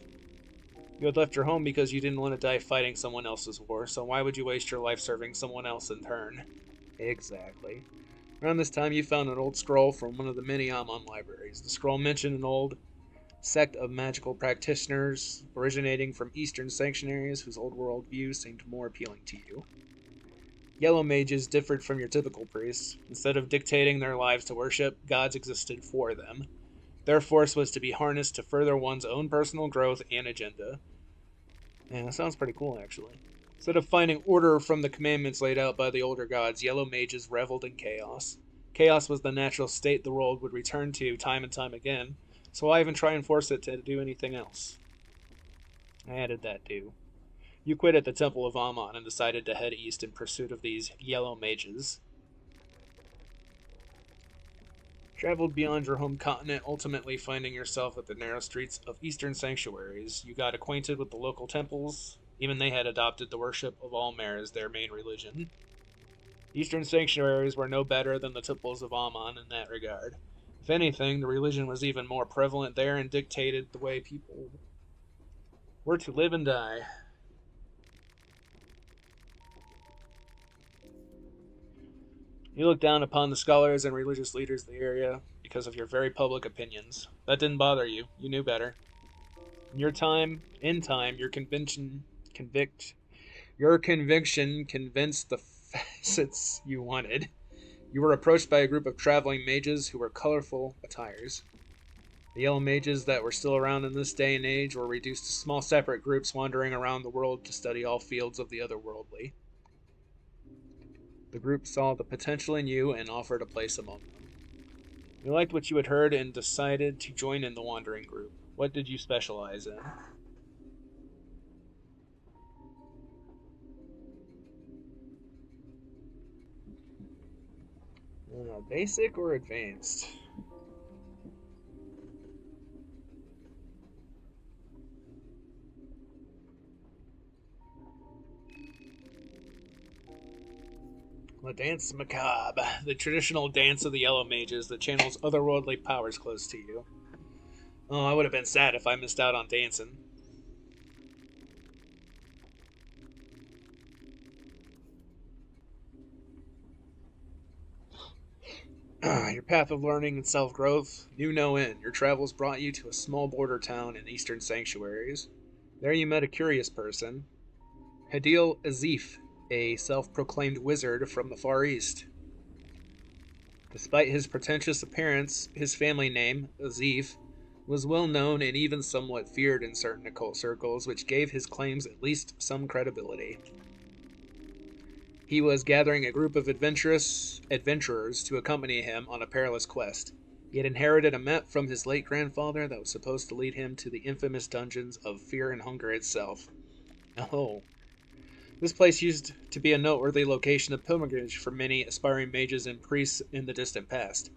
You had left your home because you didn't want to die fighting someone else's war, so why would you waste your life serving someone else in turn? Exactly. Around this time, you found an old scroll from one of the many Amon libraries. The scroll mentioned an old sect of magical practitioners originating from eastern sanctuaries whose old world view seemed more appealing to you. Yellow mages differed from your typical priests. Instead of dictating their lives to worship, gods existed for them. Their force was to be harnessed to further one's own personal growth and agenda. Yeah, that sounds pretty cool, actually. Instead of finding order from the commandments laid out by the older gods, yellow mages reveled in chaos. Chaos was the natural state the world would return to time and time again, so why even try and force it to do anything else? I added that too. You quit at the Temple of Amon and decided to head east in pursuit of these yellow mages. Traveled beyond your home continent, ultimately finding yourself at the narrow streets of eastern sanctuaries. You got acquainted with the local temples. Even they had adopted the worship of Almer as their main religion. Eastern sanctuaries were no better than the temples of Amon in that regard. If anything, the religion was even more prevalent there and dictated the way people were to live and die. You looked down upon the scholars and religious leaders of the area because of your very public opinions. That didn't bother you. You knew better. In time, your Your conviction convinced the facets you wanted. You were approached by a group of traveling mages who were colorful attires. The yellow mages that were still around in this day and age were reduced to small separate groups wandering around the world to study all fields of the otherworldly. The group saw the potential in you and offered a place among them. You liked what you had heard and decided to join in the wandering group. What did you specialize in? Basic or advanced? The Dance Macabre, the traditional dance of the Yellow Mages that channels otherworldly powers close to you. Oh, I would have been sad if I missed out on dancing. Your path of learning and self-growth knew no end. Your travels brought you to a small border town in eastern sanctuaries. There you met a curious person, Hadil Azif, a self-proclaimed wizard from the Far East. Despite his pretentious appearance, his family name, Azif, was well known and even somewhat feared in certain occult circles, which gave his claims at least some credibility. He was gathering a group of adventurers to accompany him on a perilous quest. He had inherited a map from his late grandfather that was supposed to lead him to the infamous dungeons of Fear and Hunger itself. Oh. This place used to be a noteworthy location of pilgrimage for many aspiring mages and priests in the distant past.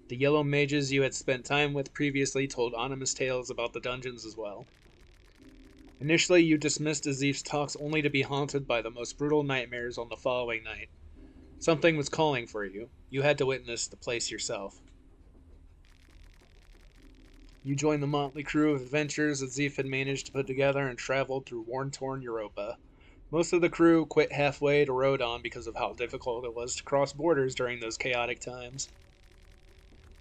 The yellow mages you had spent time with previously told ominous tales about the dungeons as well. Initially, you dismissed Azif's talks only to be haunted by the most brutal nightmares on the following night. Something was calling for you. You had to witness the place yourself. You joined the motley crew of adventurers Azif had managed to put together and traveled through worn-torn Europa. Most of the crew quit halfway to Rodon because of how difficult it was to cross borders during those chaotic times.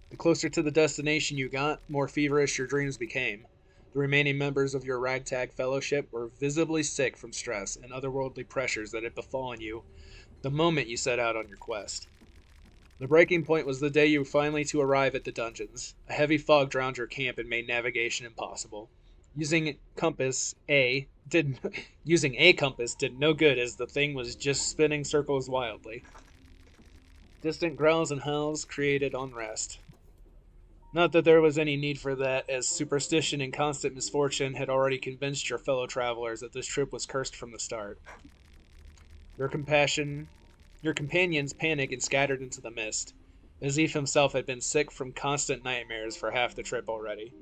The closer to the destination you got, more feverish your dreams became. The remaining members of your ragtag fellowship were visibly sick from stress and otherworldly pressures that had befallen you the moment you set out on your quest. The breaking point was the day you were finally to arrive at the dungeons. A heavy fog drowned your camp and made navigation impossible. Using using a compass did no good as the thing was just spinning circles wildly. Distant growls and howls created unrest. Not that there was any need for that, as superstition and constant misfortune had already convinced your fellow travelers that this trip was cursed from the start. Your companions panicked and scattered into the mist. Azif himself had been sick from constant nightmares for half the trip already.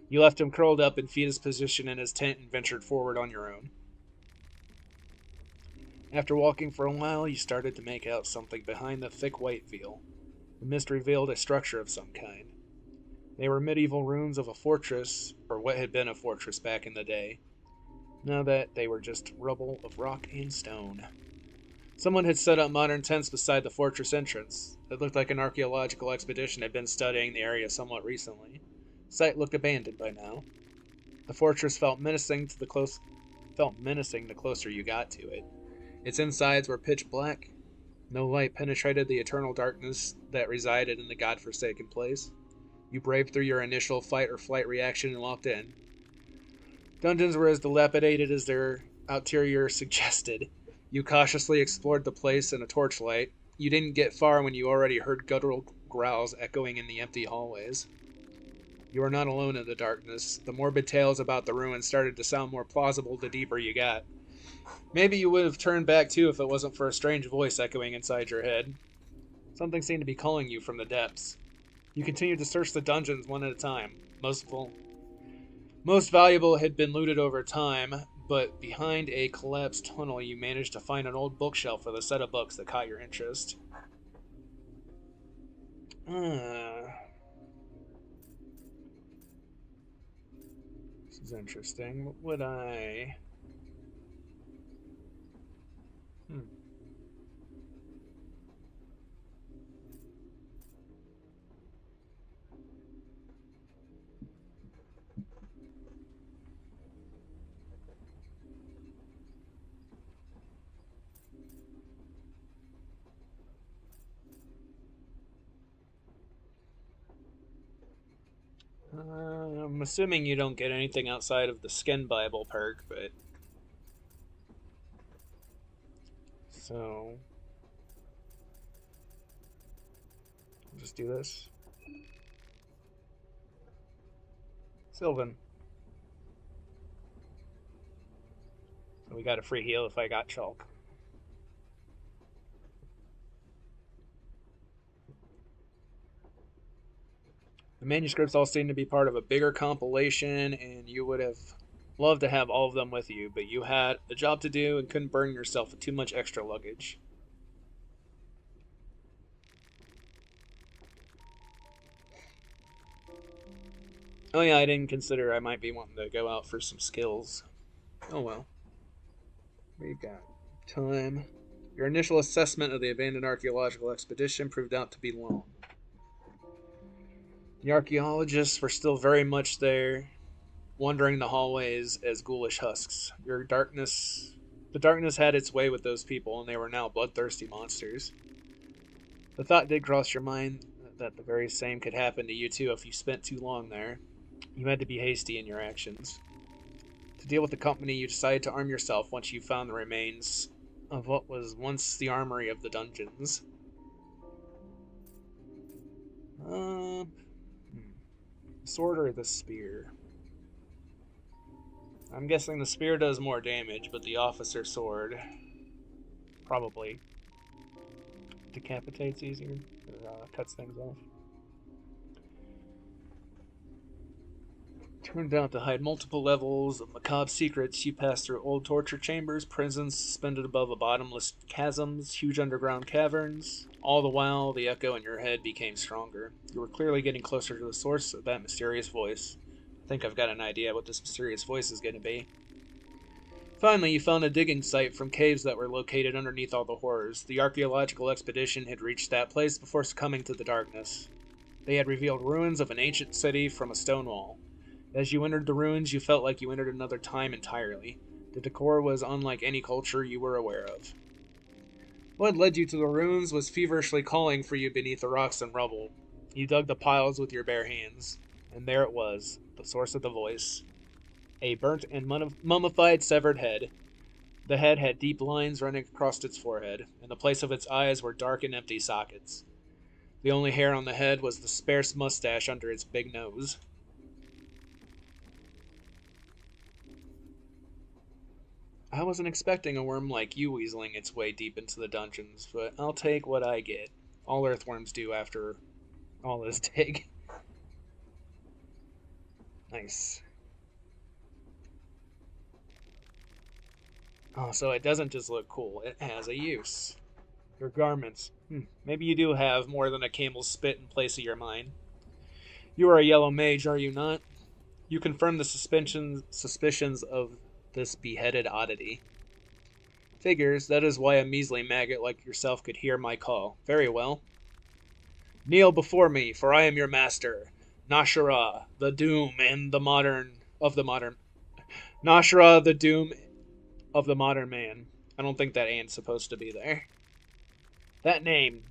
You left him curled up in fetus position in his tent and ventured forward on your own. After walking for a while, you started to make out something behind the thick white veil. The mist revealed a structure of some kind. They were medieval ruins of a fortress, or what had been a fortress back in the day. Now that they were just rubble of rock and stone. Someone had set up modern tents beside the fortress entrance. It looked like an archaeological expedition had been studying the area somewhat recently. The site looked abandoned by now. The fortress felt menacing the closer you got to it. Its insides were pitch black. No light penetrated the eternal darkness that resided in the godforsaken place. You braved through your initial fight or flight reaction and walked in. Dungeons were as dilapidated as their exterior suggested. You cautiously explored the place in a torchlight. You didn't get far when you already heard guttural growls echoing in the empty hallways. You were not alone in the darkness. The morbid tales about the ruins started to sound more plausible the deeper you got. Maybe you would have turned back too if it wasn't for a strange voice echoing inside your head. Something seemed to be calling you from the depths. You continued to search the dungeons one at a time. Most valuable had been looted over time, but behind a collapsed tunnel you managed to find an old bookshelf with a set of books that caught your interest. This is interesting. What would I... Hmm. I'm assuming you don't get anything outside of the Skin Bible perk, but... So... I'll just do this. Sylvan. So we got a free heal if I got Chalk. The manuscripts all seem to be part of a bigger compilation, and you would have loved to have all of them with you, but you had a job to do and couldn't burden yourself with too much extra luggage. Oh yeah, I didn't consider I might be wanting to go out for some skills. Oh well. We got time. Your initial assessment of the abandoned archaeological expedition proved out to be long. The archaeologists were still very much there, wandering the hallways as ghoulish husks. The darkness had its way with those people, and they were now bloodthirsty monsters. The thought did cross your mind that the very same could happen to you too if you spent too long there. You had to be hasty in your actions. To deal with the company, you decided to arm yourself once you found the remains of what was once the armory of the dungeons. Sword or the spear? I'm guessing the spear does more damage, but the officer sword probably decapitates easier, or cuts things off. Turned out to hide multiple levels of macabre secrets, you passed through old torture chambers, prisons suspended above a bottomless chasms, huge underground caverns. All the while, the echo in your head became stronger. You were clearly getting closer to the source of that mysterious voice. I think I've got an idea what this mysterious voice is going to be. Finally, you found a digging site from caves that were located underneath all the horrors. The archaeological expedition had reached that place before succumbing to the darkness. They had revealed ruins of an ancient city from a stone wall. As you entered the ruins, you felt like you entered another time entirely. The decor was unlike any culture you were aware of. What led you to the ruins was feverishly calling for you beneath the rocks and rubble. You dug the piles with your bare hands, and there it was, the source of the voice. A burnt and mummified severed head. The head had deep lines running across its forehead. In the place of its eyes were dark and empty sockets. The only hair on the head was the sparse mustache under its big nose. I wasn't expecting a worm like you weaseling its way deep into the dungeons, but I'll take what I get. All earthworms do after all this dig. Nice. Oh, so it doesn't just look cool, it has a use. Your garments. Maybe you do have more than a camel's spit in place of your mind. You are a yellow mage, are you not? You confirm the suspicions of this beheaded oddity. Figures, that is why a measly maggot like yourself could hear my call. Very well. Kneel before me, for I am your master, Nashara, the doom and the modern Nashara, the doom of the modern man. I don't think that and's supposed to be there. That name,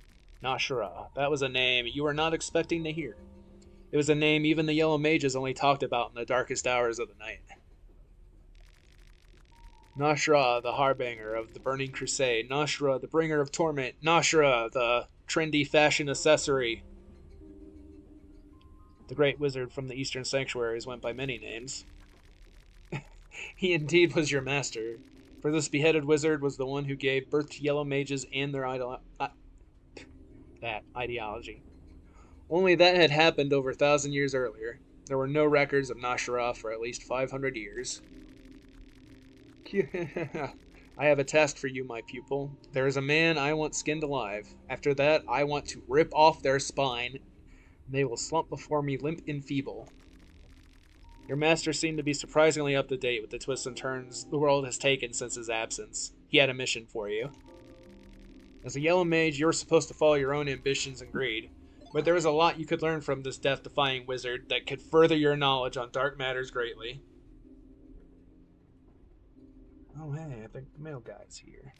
Nashara, that was a name you were not expecting to hear. It was a name even the yellow mages only talked about in the darkest hours of the night. Nashra, the harbinger of the burning crusade. Nashra, the bringer of torment. Nashra, the trendy fashion accessory. The great wizard from the eastern sanctuaries went by many names. He indeed was your master, for this beheaded wizard was the one who gave birth to yellow mages and their ideology. Only that had happened over 1,000 years earlier. There were no records of Nashra for at least 500 years. I have a task for you, my pupil. There is a man I want skinned alive. After that, I want to rip off their spine. They will slump before me limp and feeble. Your master seemed to be surprisingly up to date with the twists and turns the world has taken since his absence. He had a mission for you. As a yellow mage, you were supposed to follow your own ambitions and greed, but there was a lot you could learn from this death-defying wizard that could further your knowledge on dark matters greatly. Oh hey, I think the mail guy's here.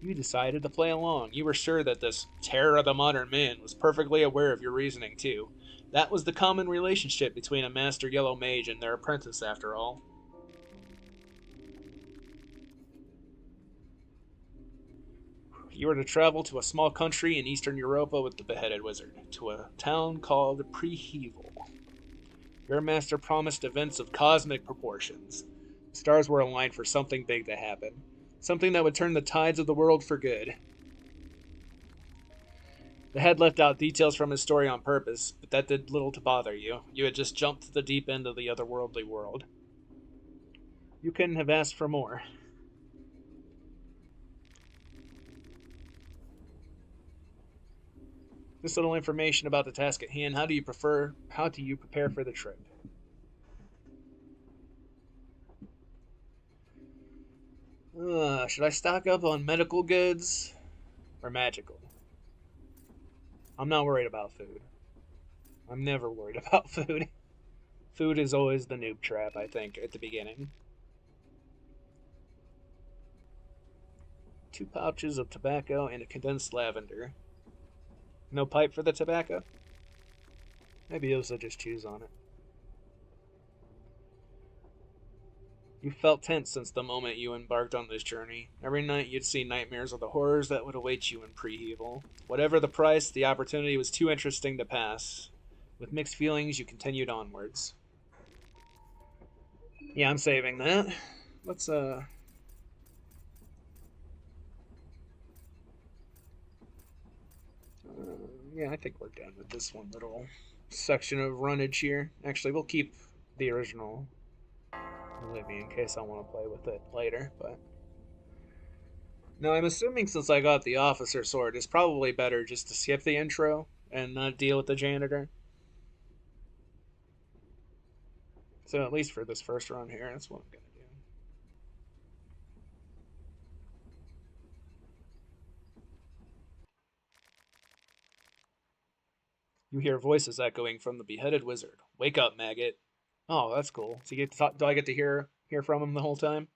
You decided to play along. You were sure that this terror of the modern man was perfectly aware of your reasoning too. That was the common relationship between a Master Yellow Mage and their apprentice, after all. You were to travel to a small country in Eastern Europa with the Beheaded Wizard, to a town called Preheval. Your master promised events of cosmic proportions. The stars were aligned for something big to happen, something that would turn the tides of the world for good. The head left out details from his story on purpose, but that did little to bother you. You had just jumped to the deep end of the otherworldly world. You couldn't have asked for more. This little information about the task at hand. How do you prepare for the trip? Should I stock up on medical goods or magical? I'm not worried about food. I'm never worried about food. Food is always the noob trap, I think, at the beginning. 2 pouches of tobacco and a condensed lavender. No pipe for the tobacco? Maybe Ilsa just chews on it. You felt tense since the moment you embarked on this journey. Every night you'd see nightmares of the horrors that would await you in Preheval. Whatever the price, the opportunity was too interesting to pass. With mixed feelings, you continued onwards. Yeah, I'm saving that. Let's, yeah, I think we're done with this one little section of runnage here. Actually, we'll keep the original Olivia in case I want to play with it later, but... Now, I'm assuming since I got the officer sword, it's probably better just to skip the intro and not deal with the janitor. So at least for this first run here, that's what I'm going to do. You hear voices echoing from the beheaded wizard. Wake up, maggot. Oh, that's cool. So you get to talk, do I get to hear from him the whole time?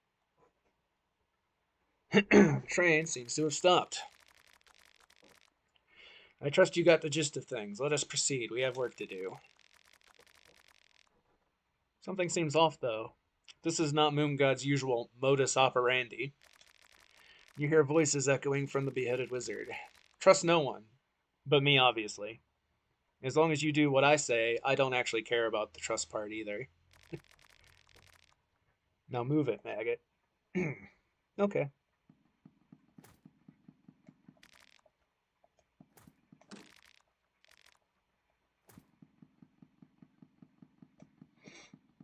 Train seems to have stopped. I trust you got the gist of things. Let us proceed. We have work to do. Something seems off, though. This is not Moongod's usual modus operandi. You hear voices echoing from the beheaded wizard. Trust no one. But me, obviously. As long as you do what I say, I don't actually care about the trust part either. Now move it, maggot. Okay.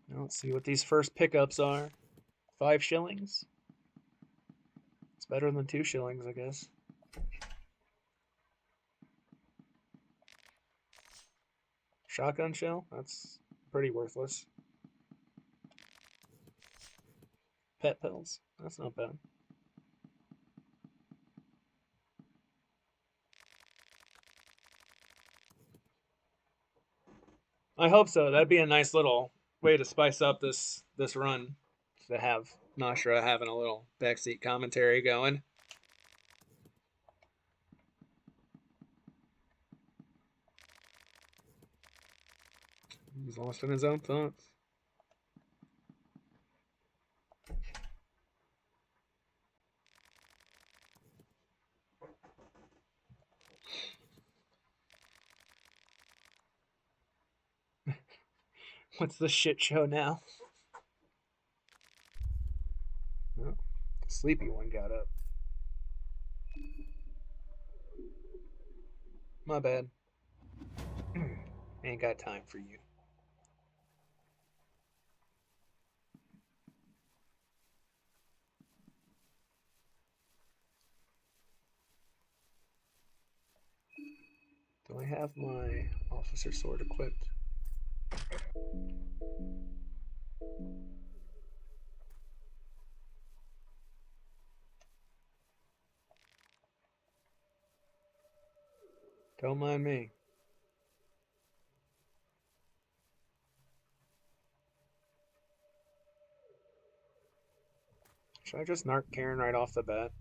Now let's see what these first pickups are. 5 shillings? It's better than 2 shillings, I guess. Shotgun shell? That's pretty worthless. Pet pills? That's not bad. I hope so. That'd be a nice little way to spice up this run. To have Nashra having a little backseat commentary going. He's lost in his own thoughts. What's the shit show now? Oh, the sleepy one got up. My bad. Ain't got time for you. Do I have my officer sword equipped? Don't mind me. Should I just narc Karen right off the bat?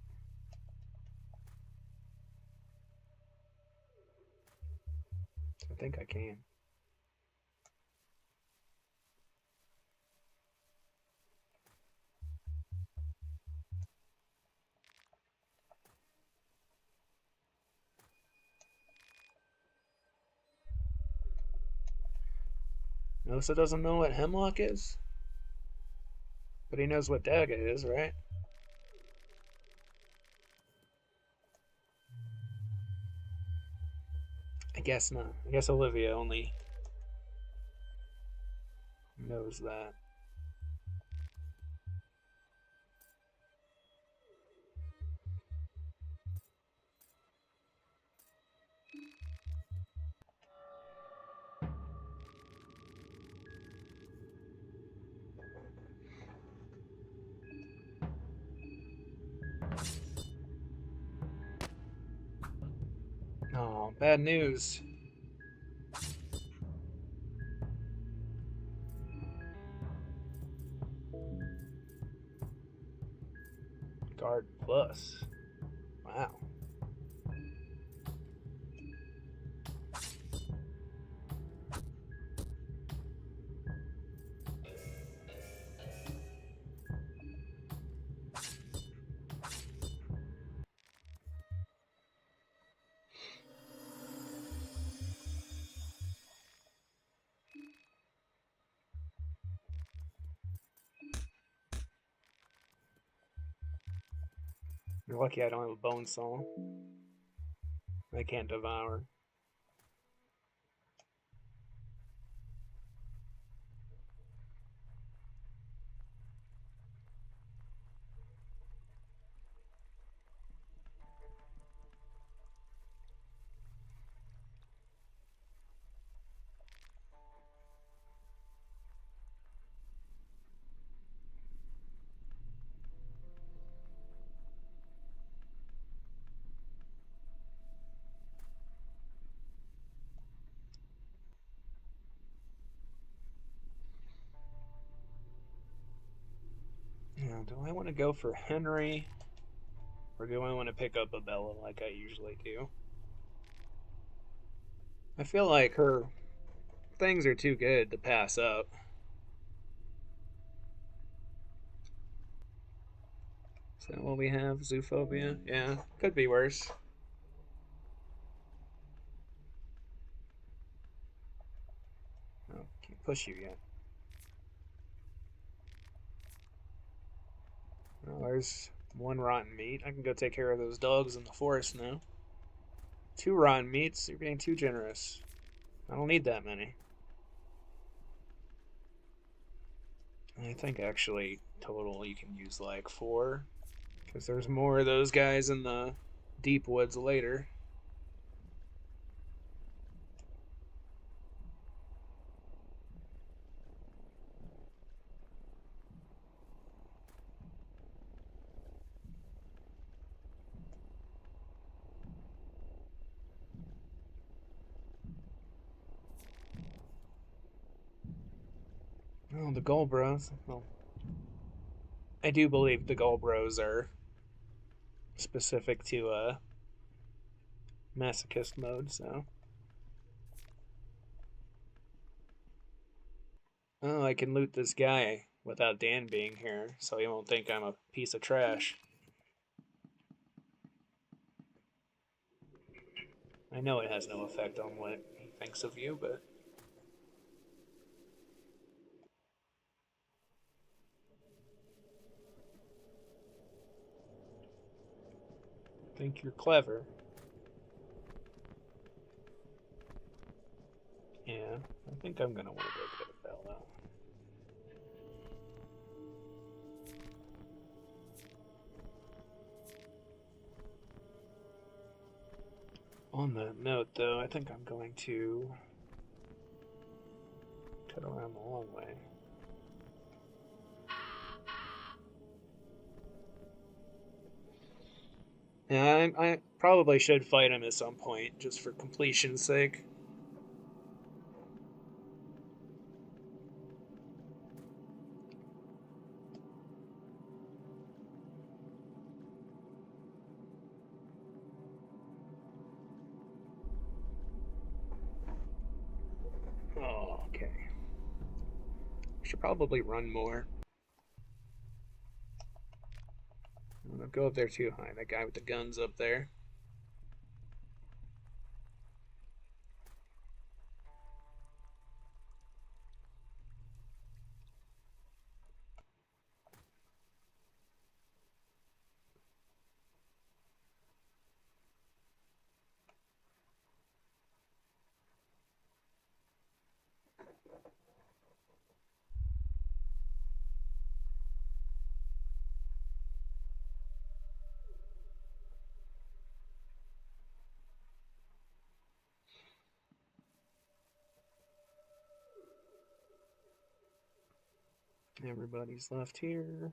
I think I can. Osa doesn't know what hemlock is? But he knows what daga is, right? I guess not. I guess Olivia only knows that. Oh, bad news. Guard plus. Wow. You're lucky I don't have a bone saw. I can't devour. Yeah, do I want to go for Henry? Or do I want to pick up a Bella like I usually do? I feel like her things are too good to pass up. Is that what we have? Zoophobia? Yeah, could be worse. Oh, can't push you yet. Well, there's one rotten meat. I can go take care of those dogs in the forest now. Two rotten meats? You're being too generous. I don't need that many. I think actually total you can use like 4. Because there's more of those guys in the deep woods later. Oh, the Gold Well, I do believe the Gold are specific to masochist mode, so. Oh, I can loot this guy without Dan being here, so he won't think I'm a piece of trash. I know it has no effect on what he thinks of you, but. Think you're clever. Yeah, I think I'm gonna want to go get a Bella. On that note, though, I think I'm going to cut around the long way. Yeah, I probably should fight him at some point, just for completion's sake. Oh, okay. Should probably run more. I'm gonna go up there too high. That guy with the guns up there. Everybody's left here.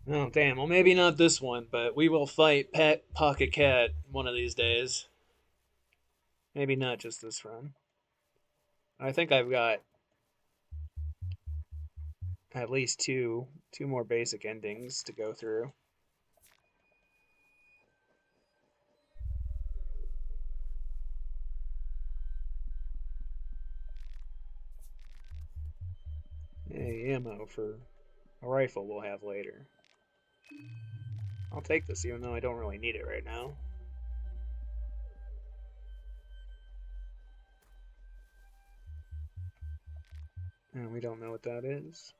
Oh, damn. Well, maybe not this one, but we will fight Pet Pocket Cat one of these days. Maybe not just this run. I think I've got at least two more basic endings to go through. Hey, ammo for a rifle we'll have later. I'll take this even though I don't really need it right now. And we don't know what that is.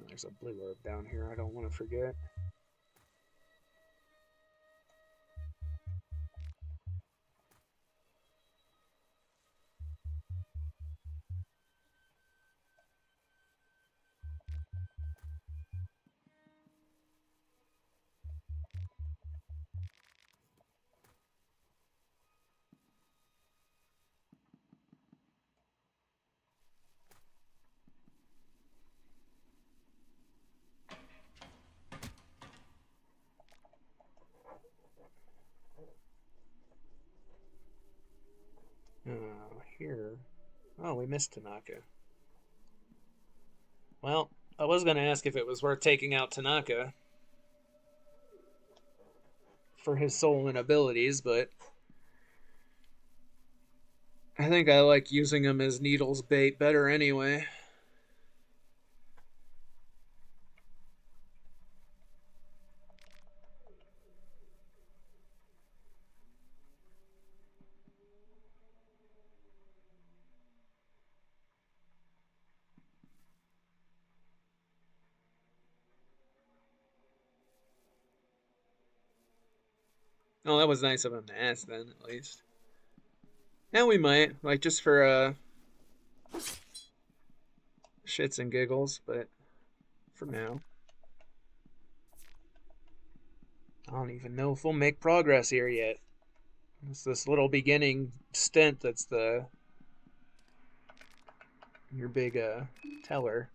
There's a blue herb down here I don't want to forget. Here. Oh, we missed Tanaka. Well, I was going to ask if it was worth taking out Tanaka for his soul and abilities, but I think I like using him as Needle's bait better anyway. Oh, that was nice of him to ask then, at least. And we might, like, just for shits and giggles, but for now. I don't even know if we'll make progress here yet. It's this little beginning stint that's your big teller.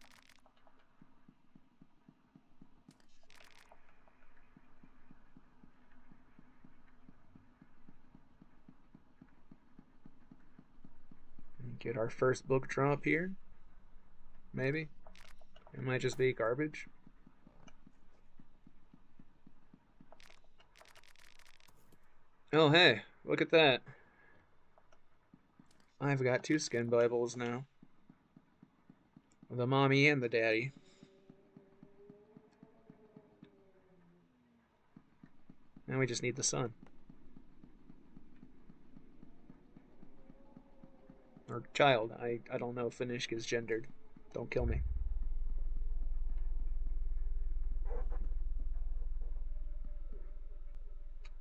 Get our first book drop here. Maybe. It might just be garbage. Oh, hey, look at that. I've got 2 skin Bibles now. The mommy and the daddy. Now we just need the son. Or child. I don't know if Finishk is gendered. Don't kill me.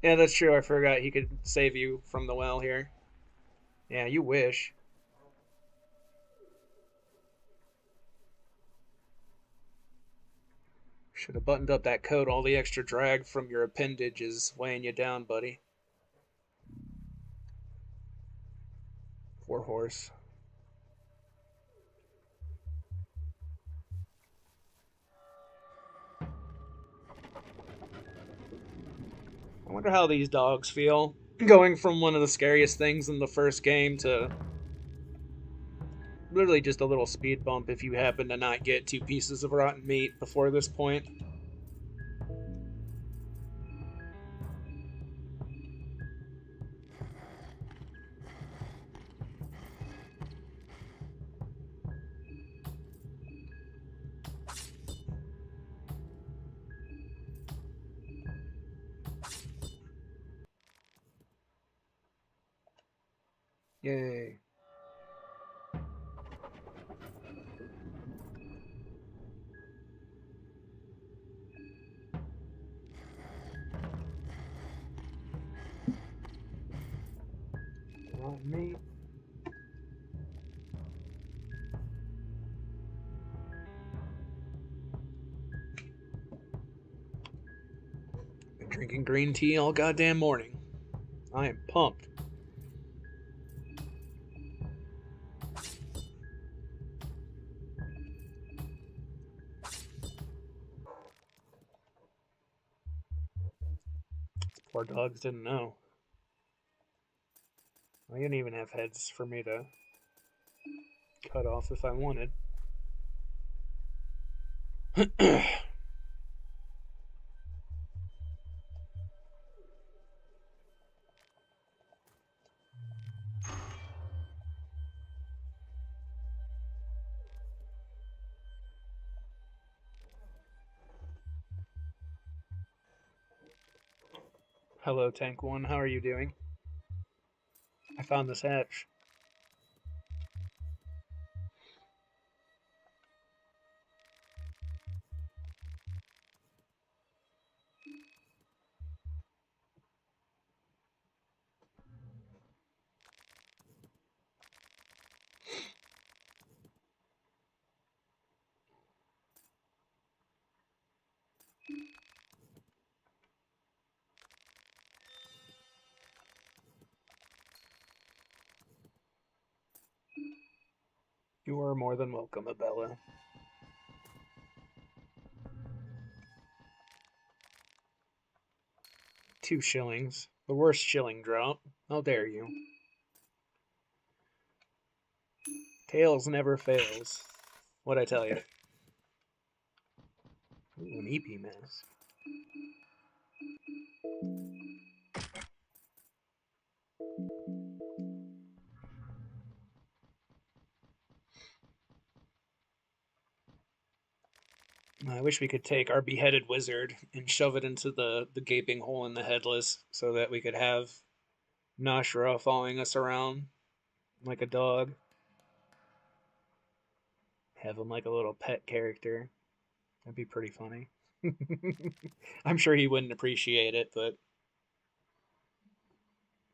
Yeah, that's true. I forgot he could save you from the well here. Yeah, you wish. Should have buttoned up that coat. All the extra drag from your appendage is weighing you down, buddy. Poor horse. I wonder how these dogs feel. Going from one of the scariest things in the first game to literally just a little speed bump if you happen to not get 2 pieces of rotten meat before this point. Yay. Rotten meat. green tea all goddamn morning. I am pumped. Poor dogs didn't know. I didn't even have heads for me to cut off if I wanted. Hello, Tank One. How are you doing? I found this hatch. You are more than welcome, Abella. $2. The worst shilling drop. How dare you? Tails never fails. What'd I tell you? Ooh, an EP mask. I wish we could take our beheaded wizard and shove it into the gaping hole in the headless so that we could have Nashra following us around like a dog. Have him like a little pet character. That'd be pretty funny. I'm sure he wouldn't appreciate it, but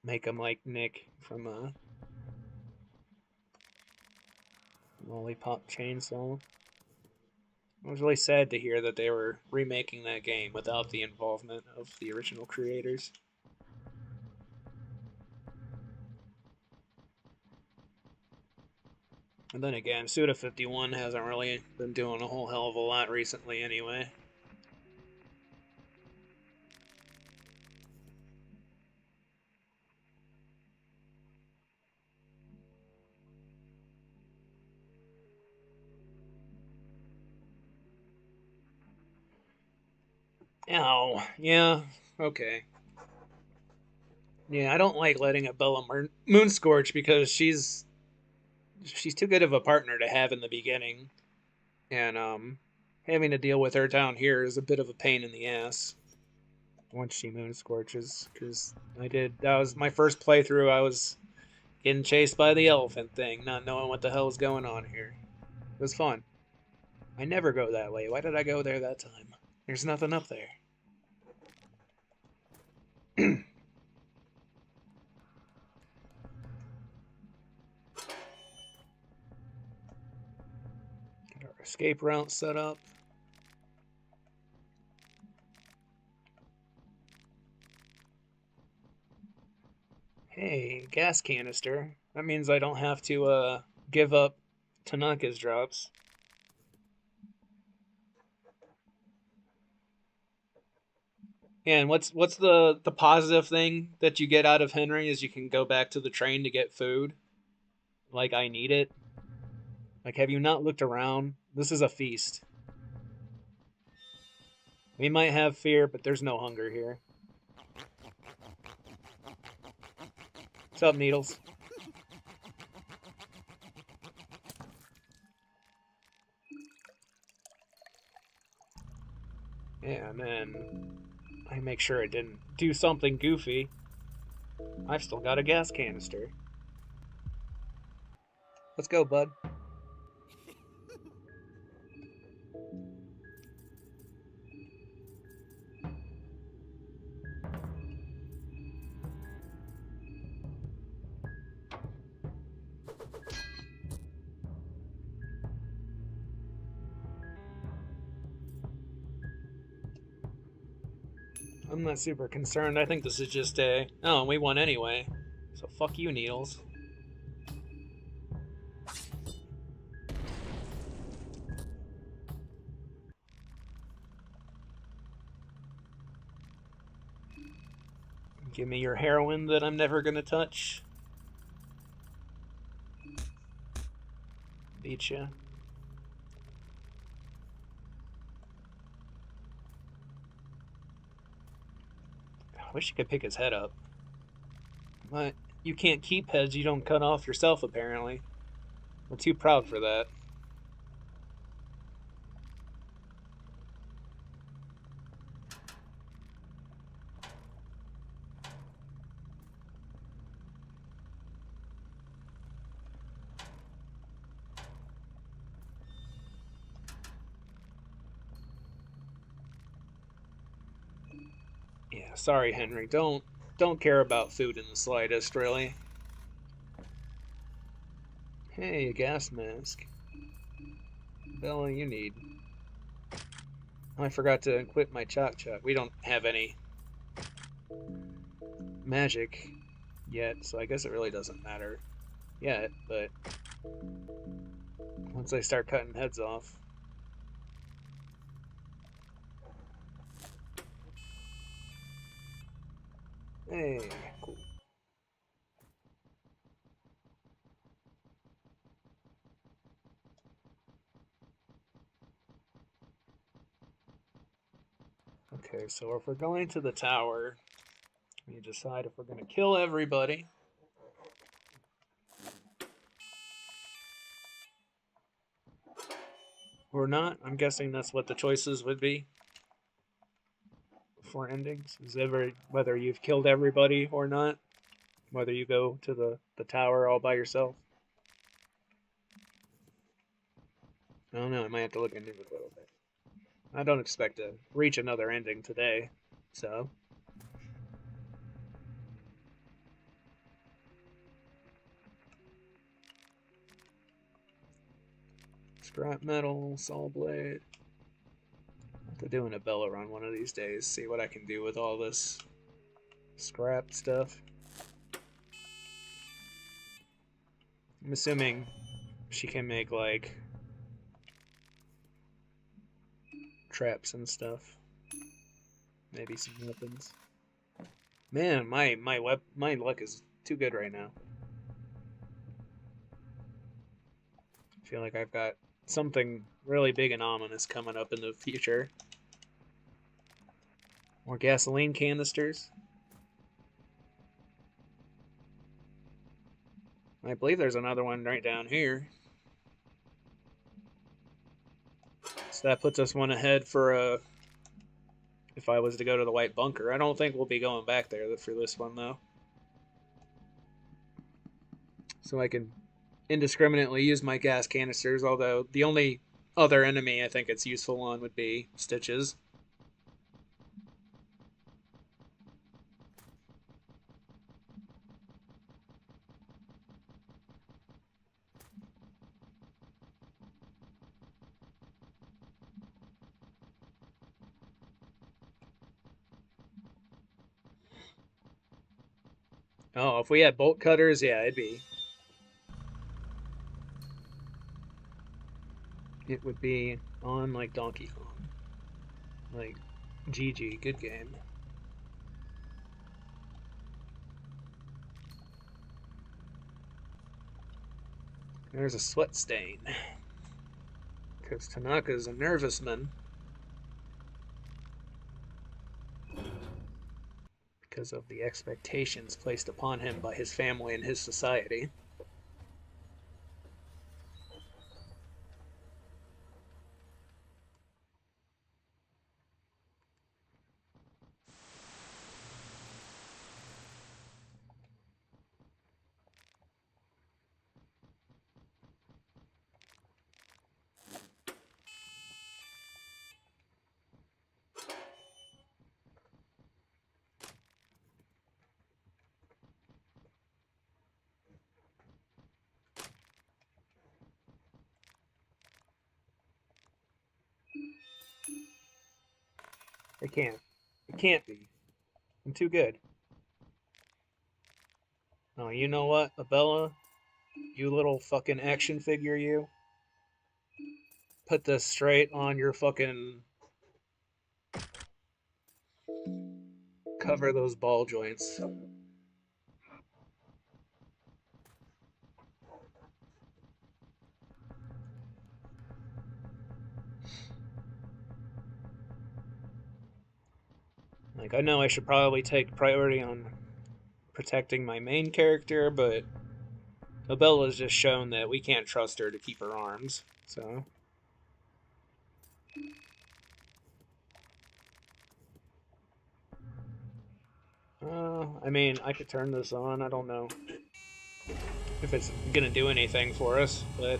make him like Nick from Lollipop Chainsaw. I was really sad to hear that they were remaking that game without the involvement of the original creators. And then again, Suda51 hasn't really been doing a whole hell of a lot recently anyway. Ow, yeah, okay. Yeah, I don't like letting Abella Moonscorch because she's too good of a partner to have in the beginning. And having to deal with her down here is a bit of a pain in the ass once she Moonscorches, because that was my first playthrough. I was getting chased by the elephant thing, not knowing what the hell is going on here. It was fun. I never go that way. Why did I go there that time? There's nothing up there. Get our escape route set up. Hey, gas canister. That means I don't have to give up Tanaka's drops. And what's the positive thing that you get out of Henry is you can go back to the train to get food. Like I need it. Like, have you not looked around? This is a feast. We might have fear, but there's no hunger here. What's up, Needles? Yeah, and then I make sure it didn't do something goofy. I've still got a gas canister. Let's go, bud. I'm not super concerned. I think this is just a... Oh, we won anyway. So fuck you, Needles. Give me your heroin that I'm never gonna touch. Beat ya. I wish you could pick his head up. But you can't keep heads you don't cut off yourself, apparently. I'm too proud for that. Yeah, sorry, Henry. Don't care about food in the slightest, really. Hey, a gas mask. Bella, you need. I forgot to equip my Chok Chok. We don't have any magic yet, so I guess it really doesn't matter yet, but once I start cutting heads off. Hey, cool. Okay, so if we're going to the tower, we decide if we're going to kill everybody. Or not. I'm guessing that's what the choices would be for endings. Is whether you've killed everybody or not. Whether you go to the tower all by yourself. I don't know. I might have to look into it a little bit. I don't expect to reach another ending today, so. Scrap metal, saw blade. I'll have to do an Abella run one of these days, see what I can do with all this scrap stuff. I'm assuming she can make, like, traps and stuff. Maybe some weapons. Man, my luck is too good right now. I feel like I've got something really big and ominous coming up in the future. More gasoline canisters. I believe there's another one right down here. So that puts us one ahead for if I was to go to the White Bunker. I don't think we'll be going back there for this one, though. So I can indiscriminately use my gas canisters, although the only other enemy I think it's useful on would be Stitches. Oh, if we had bolt cutters, yeah, it would be on like Donkey Kong. Like, GG, good game. There's a sweat stain. Because Tanaka's a nervous man. Because of the expectations placed upon him by his family and his society. It can't. It can't be. I'm too good. Oh, you know what, Abella? You little fucking action figure, you. Put this straight on your fucking. Cover those ball joints. Like, I know I should probably take priority on protecting my main character, but Abella's just shown that we can't trust her to keep her arms, so. I mean, I could turn this on. I don't know if it's gonna do anything for us, but.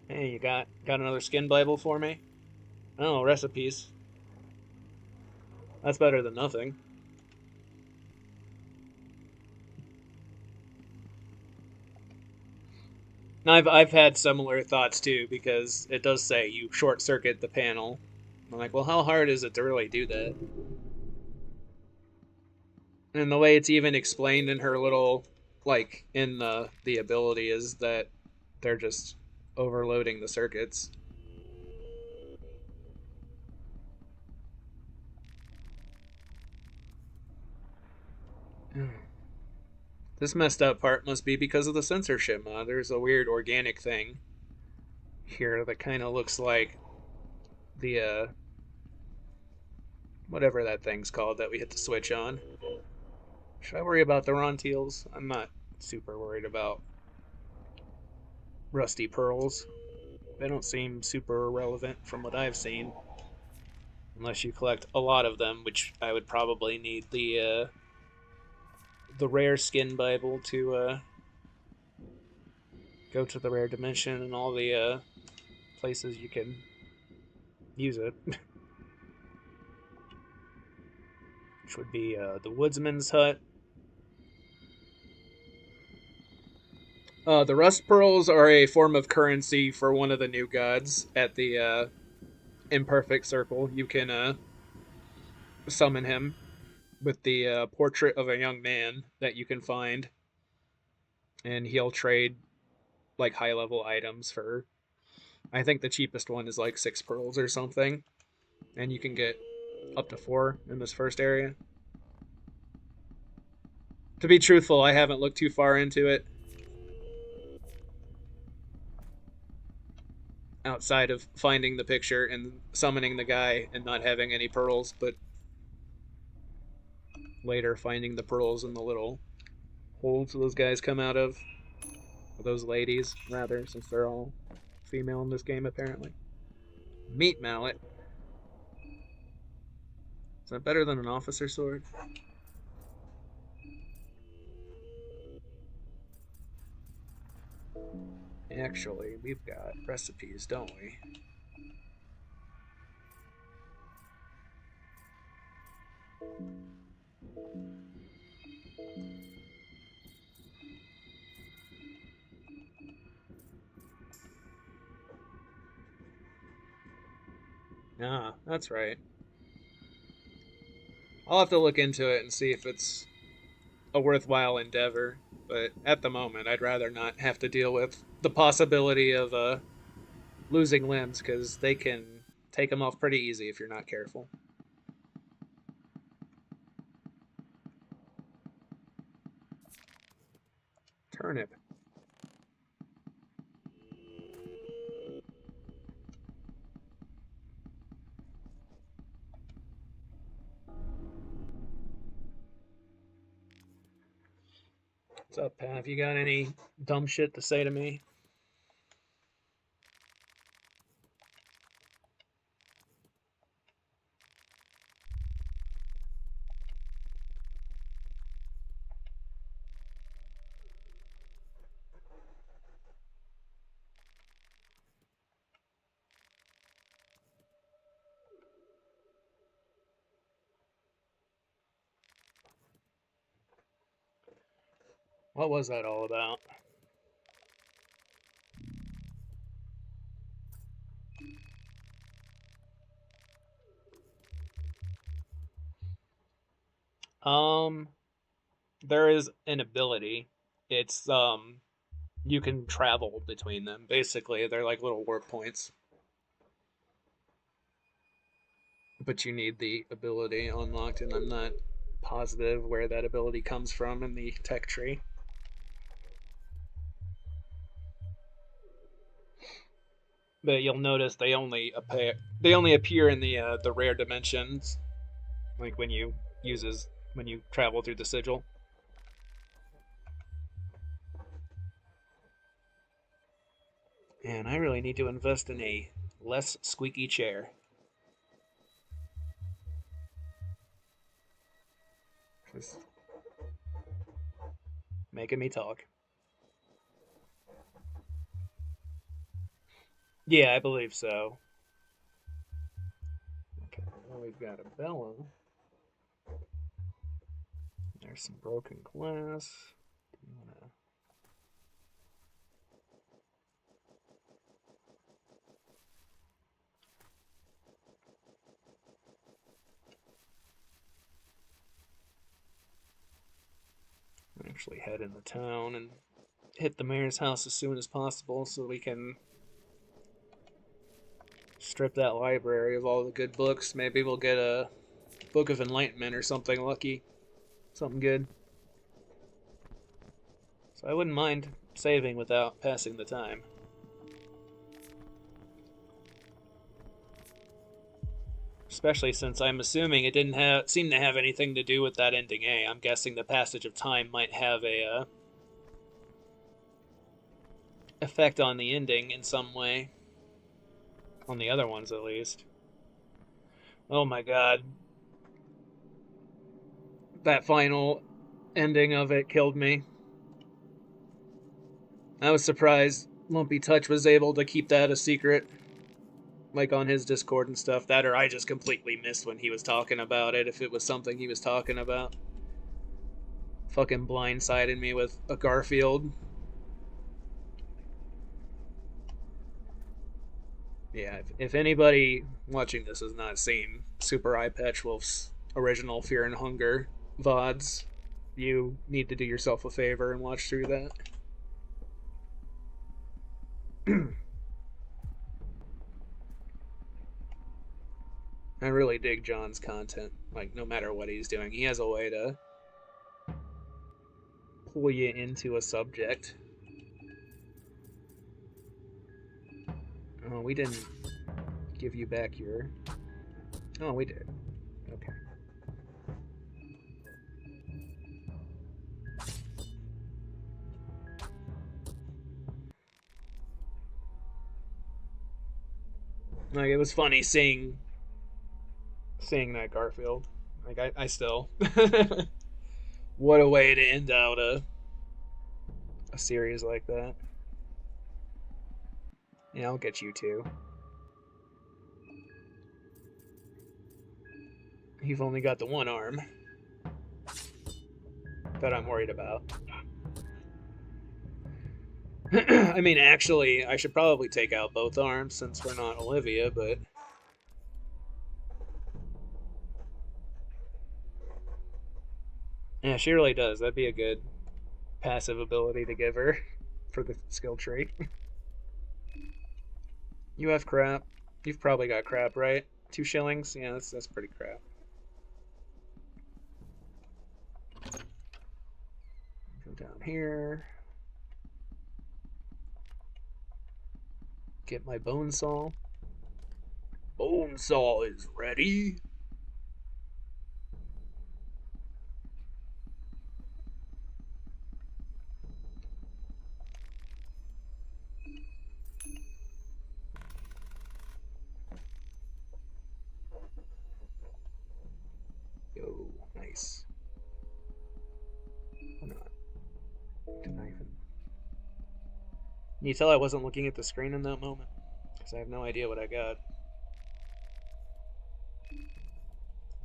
Hey, you got another skin Bible for me? Oh, recipes. That's better than nothing. Now, I've had similar thoughts too, because it does say you short circuit the panel. I'm like, well, how hard is it to really do that? And the way it's even explained in her little, like, in the ability is that they're just overloading the circuits. This messed up part must be because of the censorship mod. There's a weird organic thing here that kind of looks like the whatever that thing's called that we hit the switch on. Should I worry about the Ronteals? I'm not super worried about rusty pearls. They don't seem super relevant from what I've seen, unless you collect a lot of them, which I would probably need the rare skin Bible to go to the rare dimension and all the places you can use it. Which would be the Woodsman's Hut. The Rust Pearls are a form of currency for one of the new gods at the Imperfect Circle. You can summon him with the portrait of a young man that you can find, and he'll trade like high level items for. I think the cheapest one is like 6 pearls or something, and you can get up to 4 in this first area. To be truthful, I haven't looked too far into it outside of finding the picture and summoning the guy and not having any pearls, but later finding the pearls in the little holes those guys come out of. Or those ladies, rather, since they're all female in this game, apparently. Meat mallet. Is that better than an officer sword? Actually, we've got recipes, don't we? Ah, that's right. I'll have to look into it and see if it's a worthwhile endeavor. But at the moment, I'd rather not have to deal with the possibility of losing limbs, because they can take them off pretty easy if you're not careful. Turnip. What's up, Pav? You got any dumb shit to say to me? What was that all about? Um, there is an ability. It's you can travel between them. Basically, they're like little warp points. But you need the ability unlocked, and I'm not positive where that ability comes from in the tech tree. But you'll notice they only appear in the rare dimensions, like when you travel through the sigil. And I really need to invest in a less squeaky chair. It's making me talk. Yeah, I believe so. Okay, well, we've got a Bella. There's some broken glass. Do you wanna... actually head into town and hit the mayor's house as soon as possible so we can strip that library of all the good books. Maybe we'll get a Book of Enlightenment or something lucky. Something good. So I wouldn't mind saving without passing the time. Especially since I'm assuming it didn't seem to have anything to do with that ending A. I'm guessing the passage of time might have a effect on the ending in some way. On the other ones, at least. Oh my god. That final ending of it killed me. I was surprised Lumpy Touch was able to keep that a secret, like on his Discord and stuff. That, or I just completely missed when he was talking about it, if it was something he was talking about. Fucking blindsided me with a Garfield. Yeah, if anybody watching this has not seen Super Eye Patch Wolf's original Fear and Hunger VODs, you need to do yourself a favor and watch through that. I really dig John's content. Like, no matter what he's doing, he has a way to pull you into a subject. Oh, we didn't give you back your... Oh, we did. Okay. Like, it was funny seeing that Garfield. Like, I still... What a way to end out a series like that. Yeah, I'll get you too. You've only got the one arm that I'm worried about. I mean, actually, I should probably take out both arms since we're not Olivia, but... Yeah, she really does. That'd be a good passive ability to give her for the skill tree. You have crap. You've probably got crap, right? 2 shillings? Yeah, that's pretty crap. Go down here. Get my bone saw. Bone saw is ready. Yo, nice. Or not. Knifing. Can you tell I wasn't looking at the screen in that moment? Because I have no idea what I got.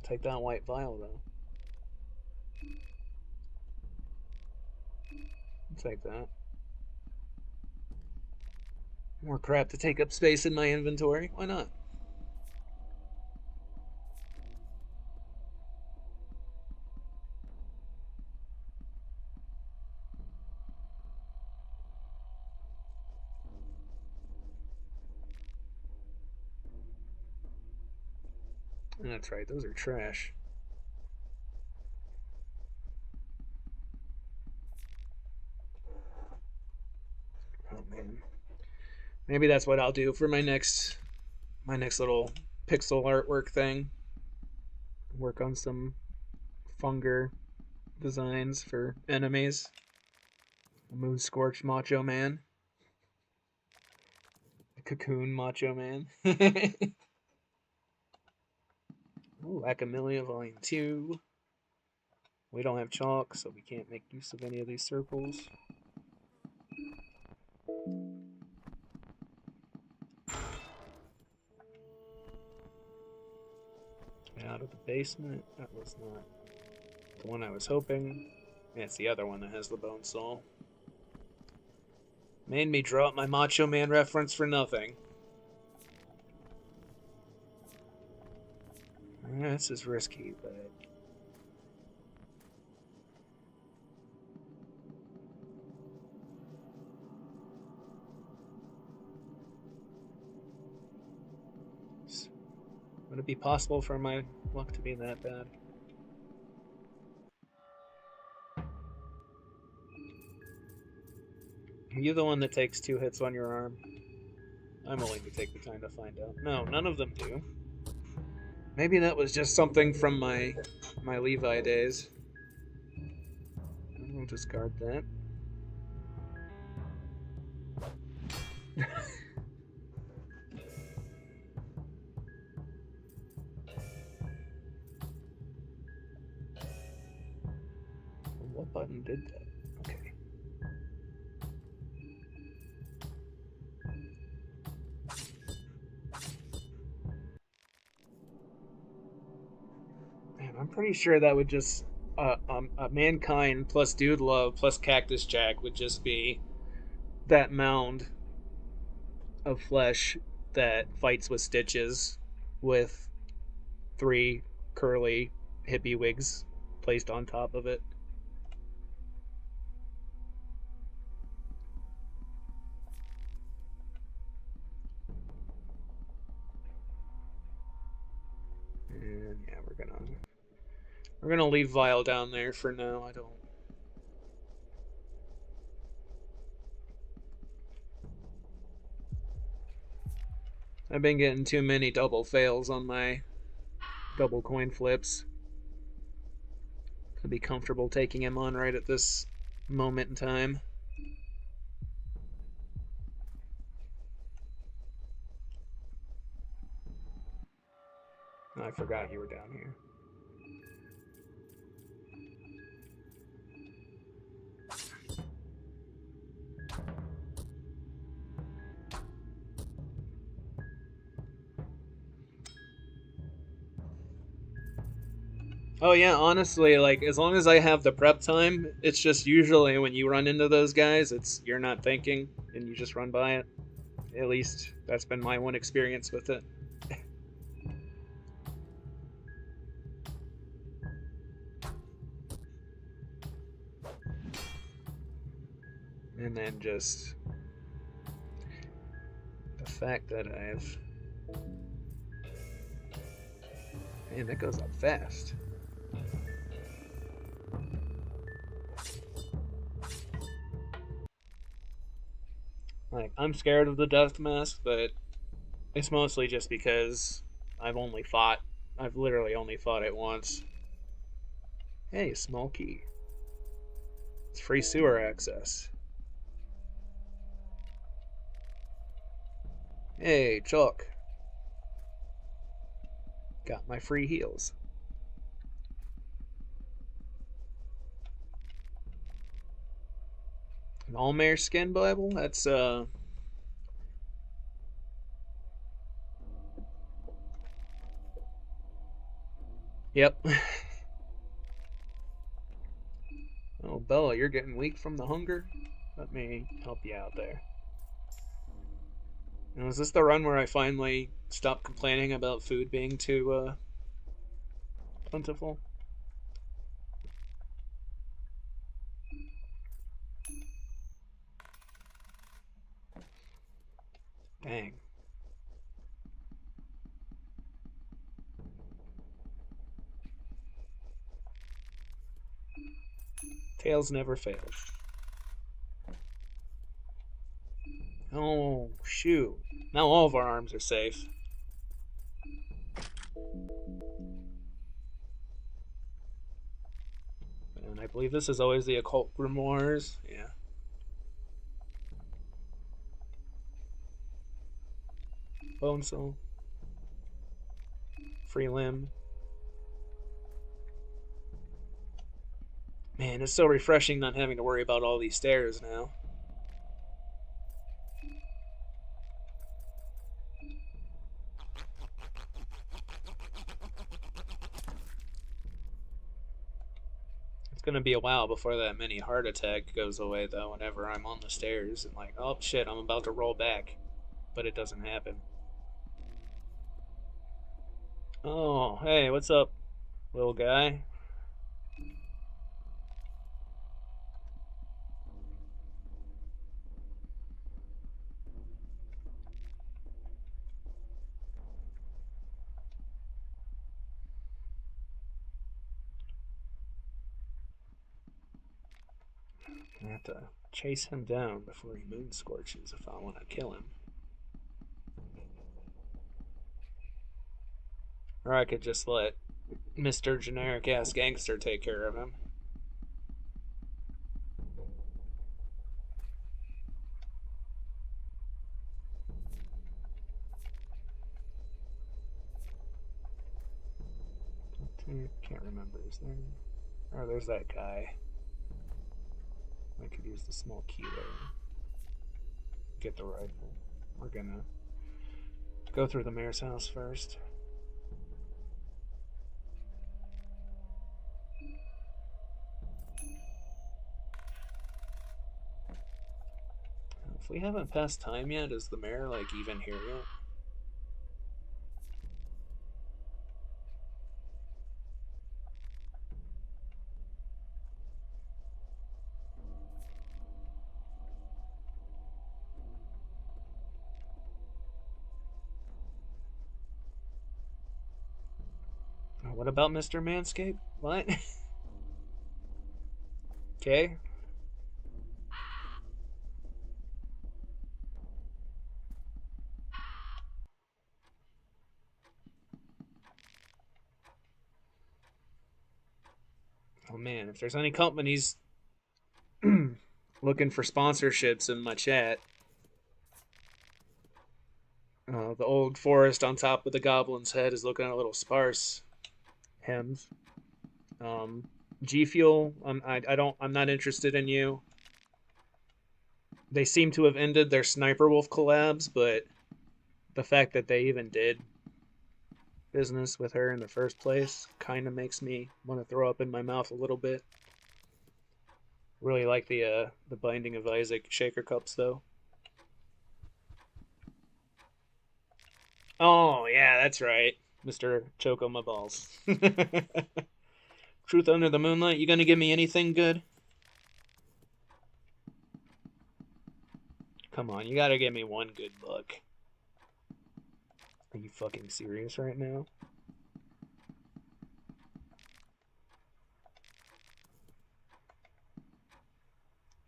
Take that white vial, though. I'll take that. More crap to take up space in my inventory. Why not? That's right, those are trash. Oh man. Maybe that's what I'll do for my next little pixel artwork thing. Work on some Funger designs for enemies. Moon Scorched Macho Man. Cocoon Macho Man. Ooh, Acamelia Volume 2. We don't have chalk, so we can't make use of any of these circles. Out of the basement. That was not the one I was hoping. Yeah, it's the other one that has the bone saw. Made me drop my Macho Man reference for nothing. This is risky, but... Would it be possible for my luck to be that bad? Are you the one that takes 2 hits on your arm? I'm willing to take the time to find out. No, none of them do. Maybe that was just something from my Levi days. I'll discard that. What button did that? Okay. Man, I'm pretty sure that would just Mankind plus Dude Love plus Cactus Jack would just be that mound of flesh that fights with stitches with 3 curly hippie wigs placed on top of it. And yeah, we're gonna leave Vile down there for now. I've been getting too many double fails on my double coin flips to be comfortable taking him on right at this moment in time. I forgot you were down here. Oh yeah, honestly, like as long as I have the prep time, it's just usually when you run into those guys, it's you're not thinking and you just run by it. At least that's been my one experience with it. And then just the fact that I've... Man, that goes up fast. Like, I'm scared of the death mask, but it's mostly just because I've literally only fought it once. Hey, small key. It's free sewer access. Hey, Chuck. Got my free heals. An Almare skin Bible? That's, Yep. Oh, Bella, you're getting weak from the hunger? Let me help you out there. Now, is this the run where I finally stopped complaining about food being too, plentiful? Dang. Tails never fail. Oh, shoot. Now all of our arms are safe. And I believe this is always the occult grimoires. Yeah. Bone soul. Free limb. Man, it's so refreshing not having to worry about all these stairs now. It's gonna be a while before that mini heart attack goes away, though, whenever I'm on the stairs and like, oh shit, I'm about to roll back. But it doesn't happen. Oh, hey, what's up, little guy? I have to chase him down before he moon scorches if I want to kill him. Or I could just let Mr. Generic Ass Gangster take care of him. Can't remember. Is there? Oh, there's that guy. I could use the small key there. Get the rifle. We're gonna go through the mayor's house first. If we haven't passed time yet, is the mayor like even here yet? What about Mr. Manscape? What? Okay. Oh man, if there's any companies looking for sponsorships in my chat, the old forest on top of the goblin's head is looking a little sparse. Hems. G Fuel, I'm not interested in you. They seem to have ended their Sniper Wolf collabs, but the fact that they even did business with her in the first place kind of makes me want to throw up in my mouth a little bit. Really like the Binding of Isaac shaker cups though. Oh yeah, that's right, Mr. Choco My Balls. Truth Under the Moonlight, you gonna give me anything good? Come on, you gotta give me one good book. Are you fucking serious right now?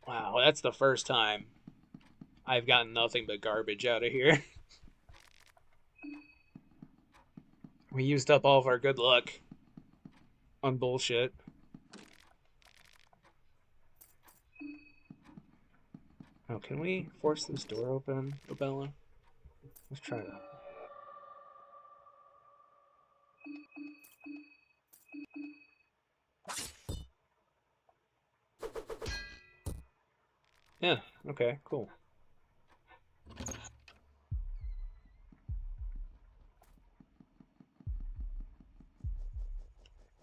Wow, that's the first time I've gotten nothing but garbage out of here. We used up all of our good luck on bullshit. Oh, can we force this door open, Obella? Let's try that. Yeah, okay, cool.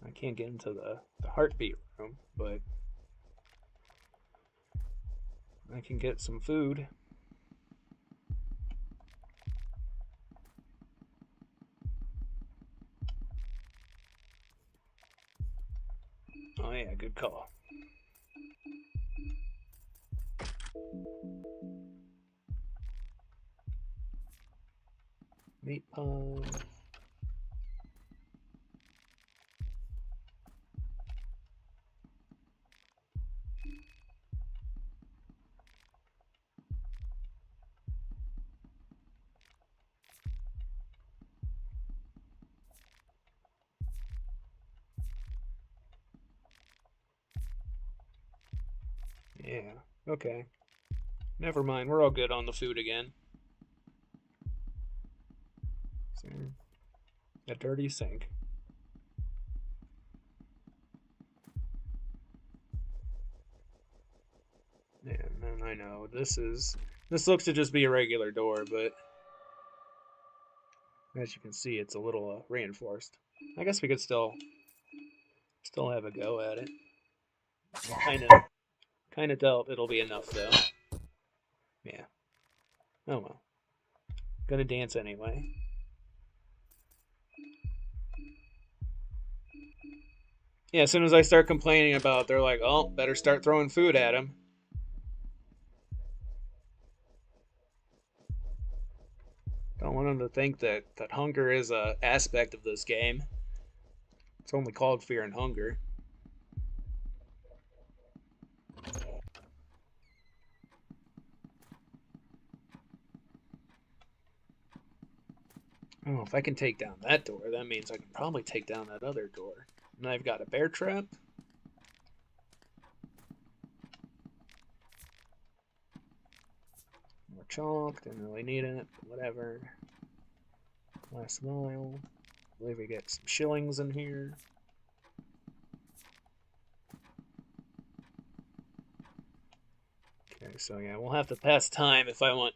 I can't get into the heartbeat room, but I can get some food. Oh yeah, good call. Meat pie. Yeah, okay. Never mind, we're all good on the food again. So, a dirty sink. Yeah, man, I know. This looks to just be a regular door, but as you can see, it's a little reinforced. I guess we could still have a go at it. Kind of doubt it'll be enough though. Yeah. Oh well. Gonna dance anyway. Yeah, as soon as I start complaining about it, they're like, oh, better start throwing food at him. Don't want them to think that hunger is a aspect of this game. It's only called Fear and Hunger. Oh, if I can take down that door, that means I can probably take down that other door. And I've got a bear trap. More chalk, didn't really need it, whatever. Last mile. I believe we get some shillings in here. Okay, so yeah, we'll have to pass time if I want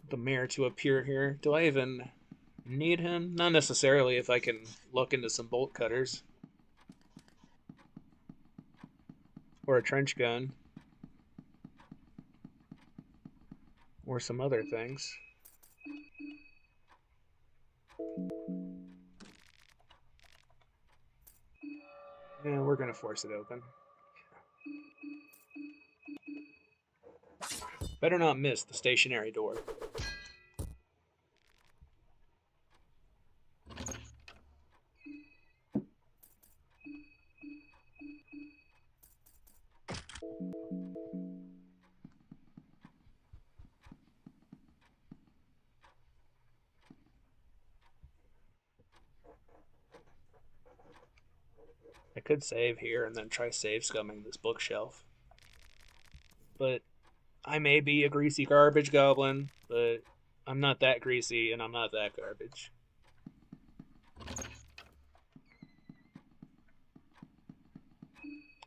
the mayor to appear here. Do I even need him? Not necessarily if I can look into some bolt cutters. Or a trench gun. Or some other things. Yeah, we're gonna force it open. Better not miss the stationary door. I could save here and then try save scumming this bookshelf. But I may be a greasy garbage goblin, but I'm not that greasy and I'm not that garbage.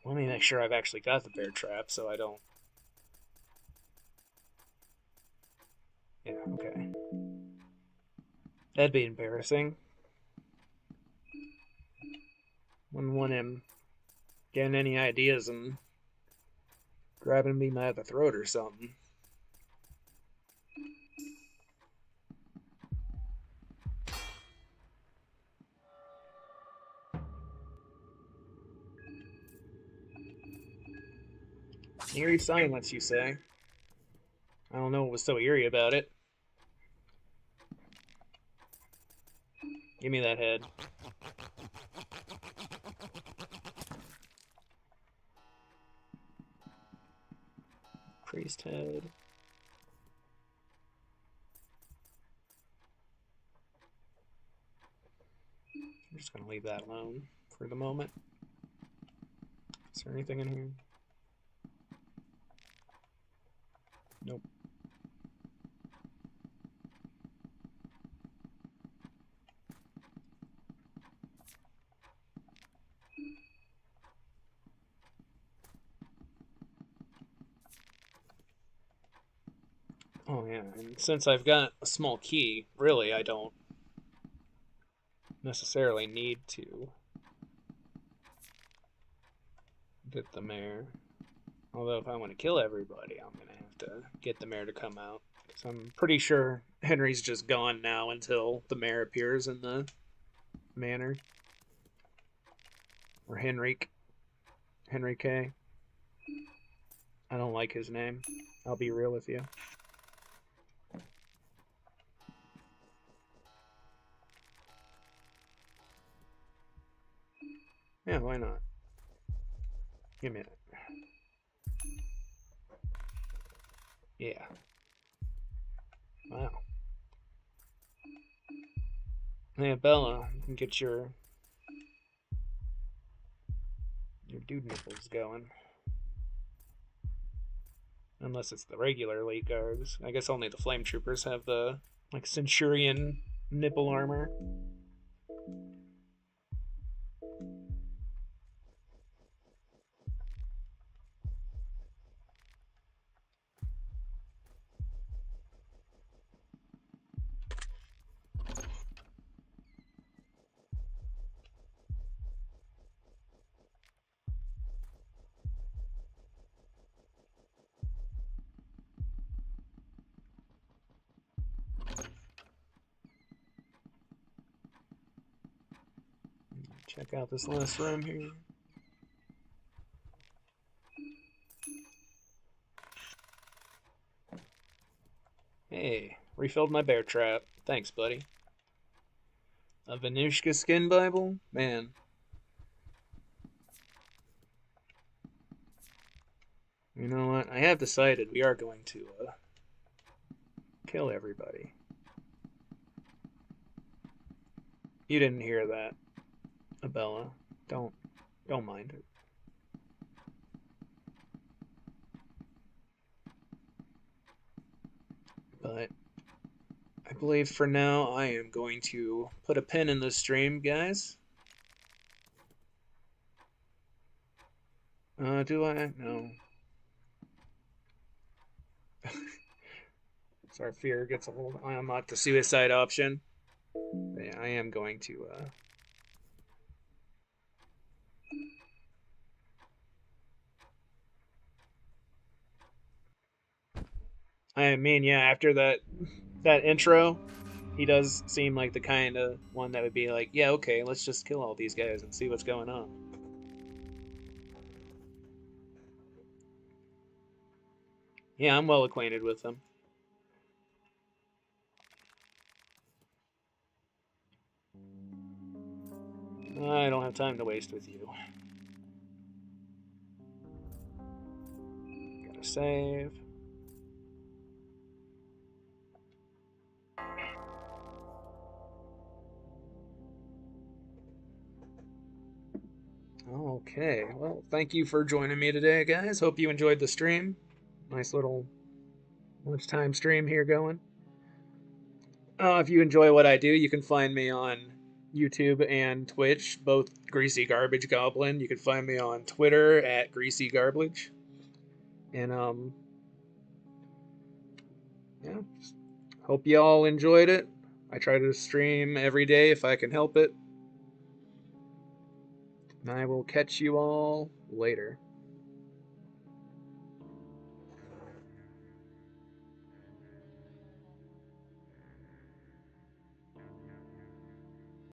Let me make sure I've actually got the bear trap so I don't... Yeah, okay. That'd be embarrassing. Wouldn't want him getting any ideas and grabbing me by the throat or something. Eerie silence, you say? I don't know what was so eerie about it. Give me that head. Priest head. I'm just gonna leave that alone for the moment. Is there anything in here? Nope. Oh yeah, and since I've got a small key, really I don't necessarily need to get the mayor. Although if I want to kill everybody, I'm gonna have to get the mayor to come out. Because I'm pretty sure Henry's just gone now until the mayor appears in the manor. Or Henrique. Henrique. I don't like his name. I'll be real with you. Yeah, why not? Give me it. Yeah. Wow. Hey, Bella, you can get your dude nipples going. Unless it's the regular elite guards. I guess only the flame troopers have the like centurion nipple armor. Check out this last room here. Hey, refilled my bear trap. Thanks, buddy. A Venushka skin Bible? Man. You know what? I have decided we are going to kill everybody. You didn't hear that, Abella. Don't mind it. But I believe for now I am going to put a pin in this stream, guys. Do I? No. Sorry, fear gets a hold. I am not the suicide option. But yeah, I am going to. I mean, yeah. After that intro, he does seem like the kind of one that would be like, yeah, okay, let's just kill all these guys and see what's going on. Yeah, I'm well acquainted with them. I don't have time to waste with you. Gotta save. Okay, well, thank you for joining me today, guys. Hope you enjoyed the stream. Nice little lunchtime stream here going. If you enjoy what I do, you can find me on YouTube and Twitch, both Greasy Garbage Goblin. You can find me on Twitter at Greasy Garbage. And yeah, hope you all enjoyed it. I try to stream every day if I can help it. And I will catch you all later.